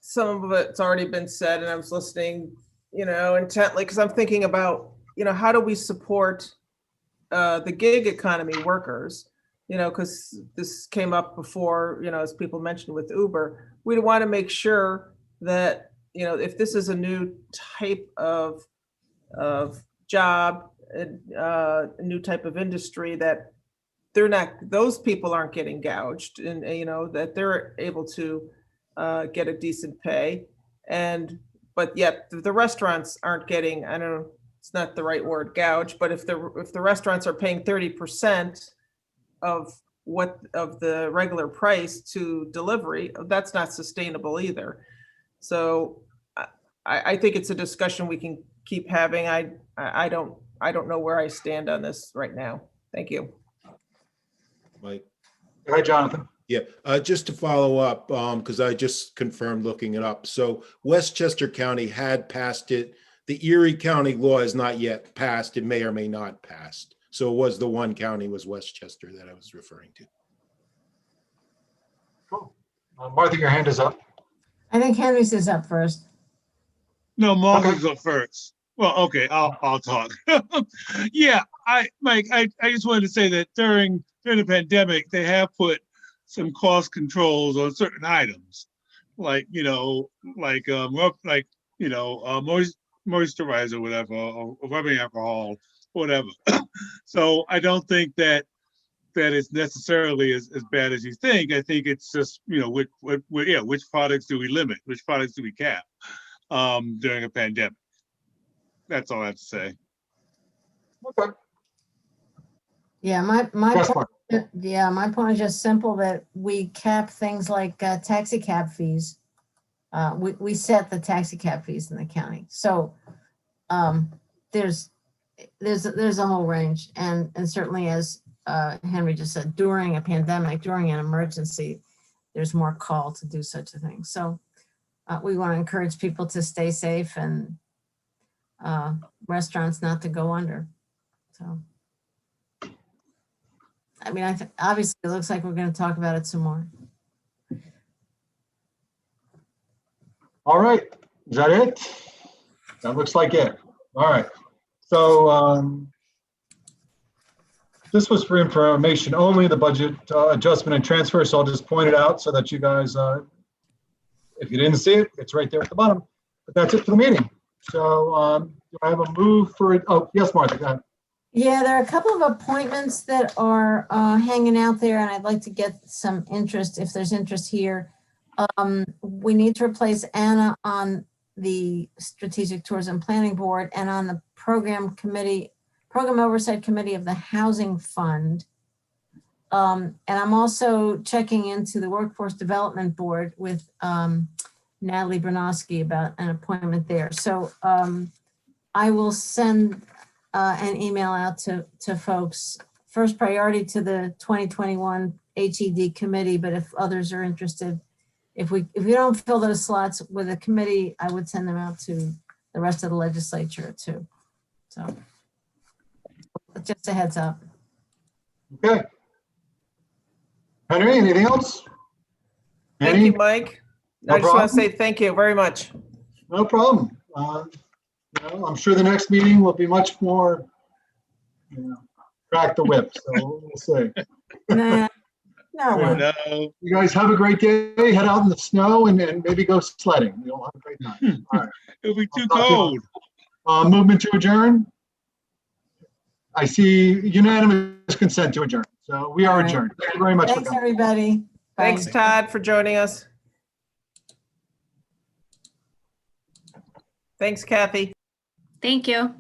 some of it's already been said, and I was listening, intently, because I'm thinking about, how do we support the gig economy workers? Because this came up before, as people mentioned with Uber. We want to make sure that, if this is a new type of job, a new type of industry, that those people aren't getting gouged, and that they're able to get a decent pay, but yet the restaurants aren't getting, I don't know, it's not the right word, gouge, but if the restaurants are paying 30% of the regular price to delivery, that's not sustainable either. So I think it's a discussion we can keep having. I don't know where I stand on this right now. Thank you. Mike? Go ahead, Jonathan. Yeah, just to follow up, because I just confirmed looking it up. So Westchester County had passed it. The Erie County law is not yet passed. It may or may not passed. So it was the one county was Westchester that I was referring to. Cool. Martha, your hand is up. I think Henry's is up first. No, Margaret's up first. Well, okay, I'll talk. Yeah, Mike, I just wanted to say that during the pandemic, they have put some cost controls on certain items, like moisturizer, whatever, or rubbing alcohol, whatever. So I don't think that it's necessarily as bad as you think. I think it's just which products do we limit, which products do we cap during a pandemic. That's all I have to say. Okay. Yeah, my Yes, point, my point is just simple, that we cap things like taxi cab fees. We set the taxi cab fees in the county. So there's a whole range, and certainly, as Henry just said, during a pandemic, during an emergency, there's more call to do such a thing. So we want to encourage people to stay safe, and restaurants not to go under. So, I mean, obviously it looks like we're going to talk about it some more. All right. Is that it? That looks like it. All right. So this was for information only, the budget adjustment and transfer. So I'll just point it out so that you guys, if you didn't see it, it's right there at the bottom. But that's it for the meeting. So do I have a move for it? Oh, yes, Martha, go ahead. Yeah, there are a couple of appointments that are hanging out there, and I'd like to get some interest, if there's interest here. We need to replace Anna on the Strategic Tourism Planning Board and on the Program Oversight Committee of the Housing Fund. And I'm also checking into the Workforce Development Board with Natalie Bronowski about an appointment there. So I will send an email out to folks. First priority to the 2021 HED committee, but if others are interested, if we don't fill those slots with a committee, I would send them out to the rest of the legislature too. So just a heads up. Okay. Henry, anything else? Thank you, Mike. No I just want to problem. say thank you very much. No problem. I'm sure the next meeting will be much more, crack the whip. So we'll see. Nah, no. No. You guys have a great day. Head out in the snow and maybe go sledding. You'll have a great time. All right. It'll be too I'll talk to you. cold. Movement to adjourn. I see unanimous consent to adjourn. So we are All right. adjourned. Thank you very much. Thanks, everybody. Bye. Thanks, Todd, for joining us. Thanks, Kathy. Thank you.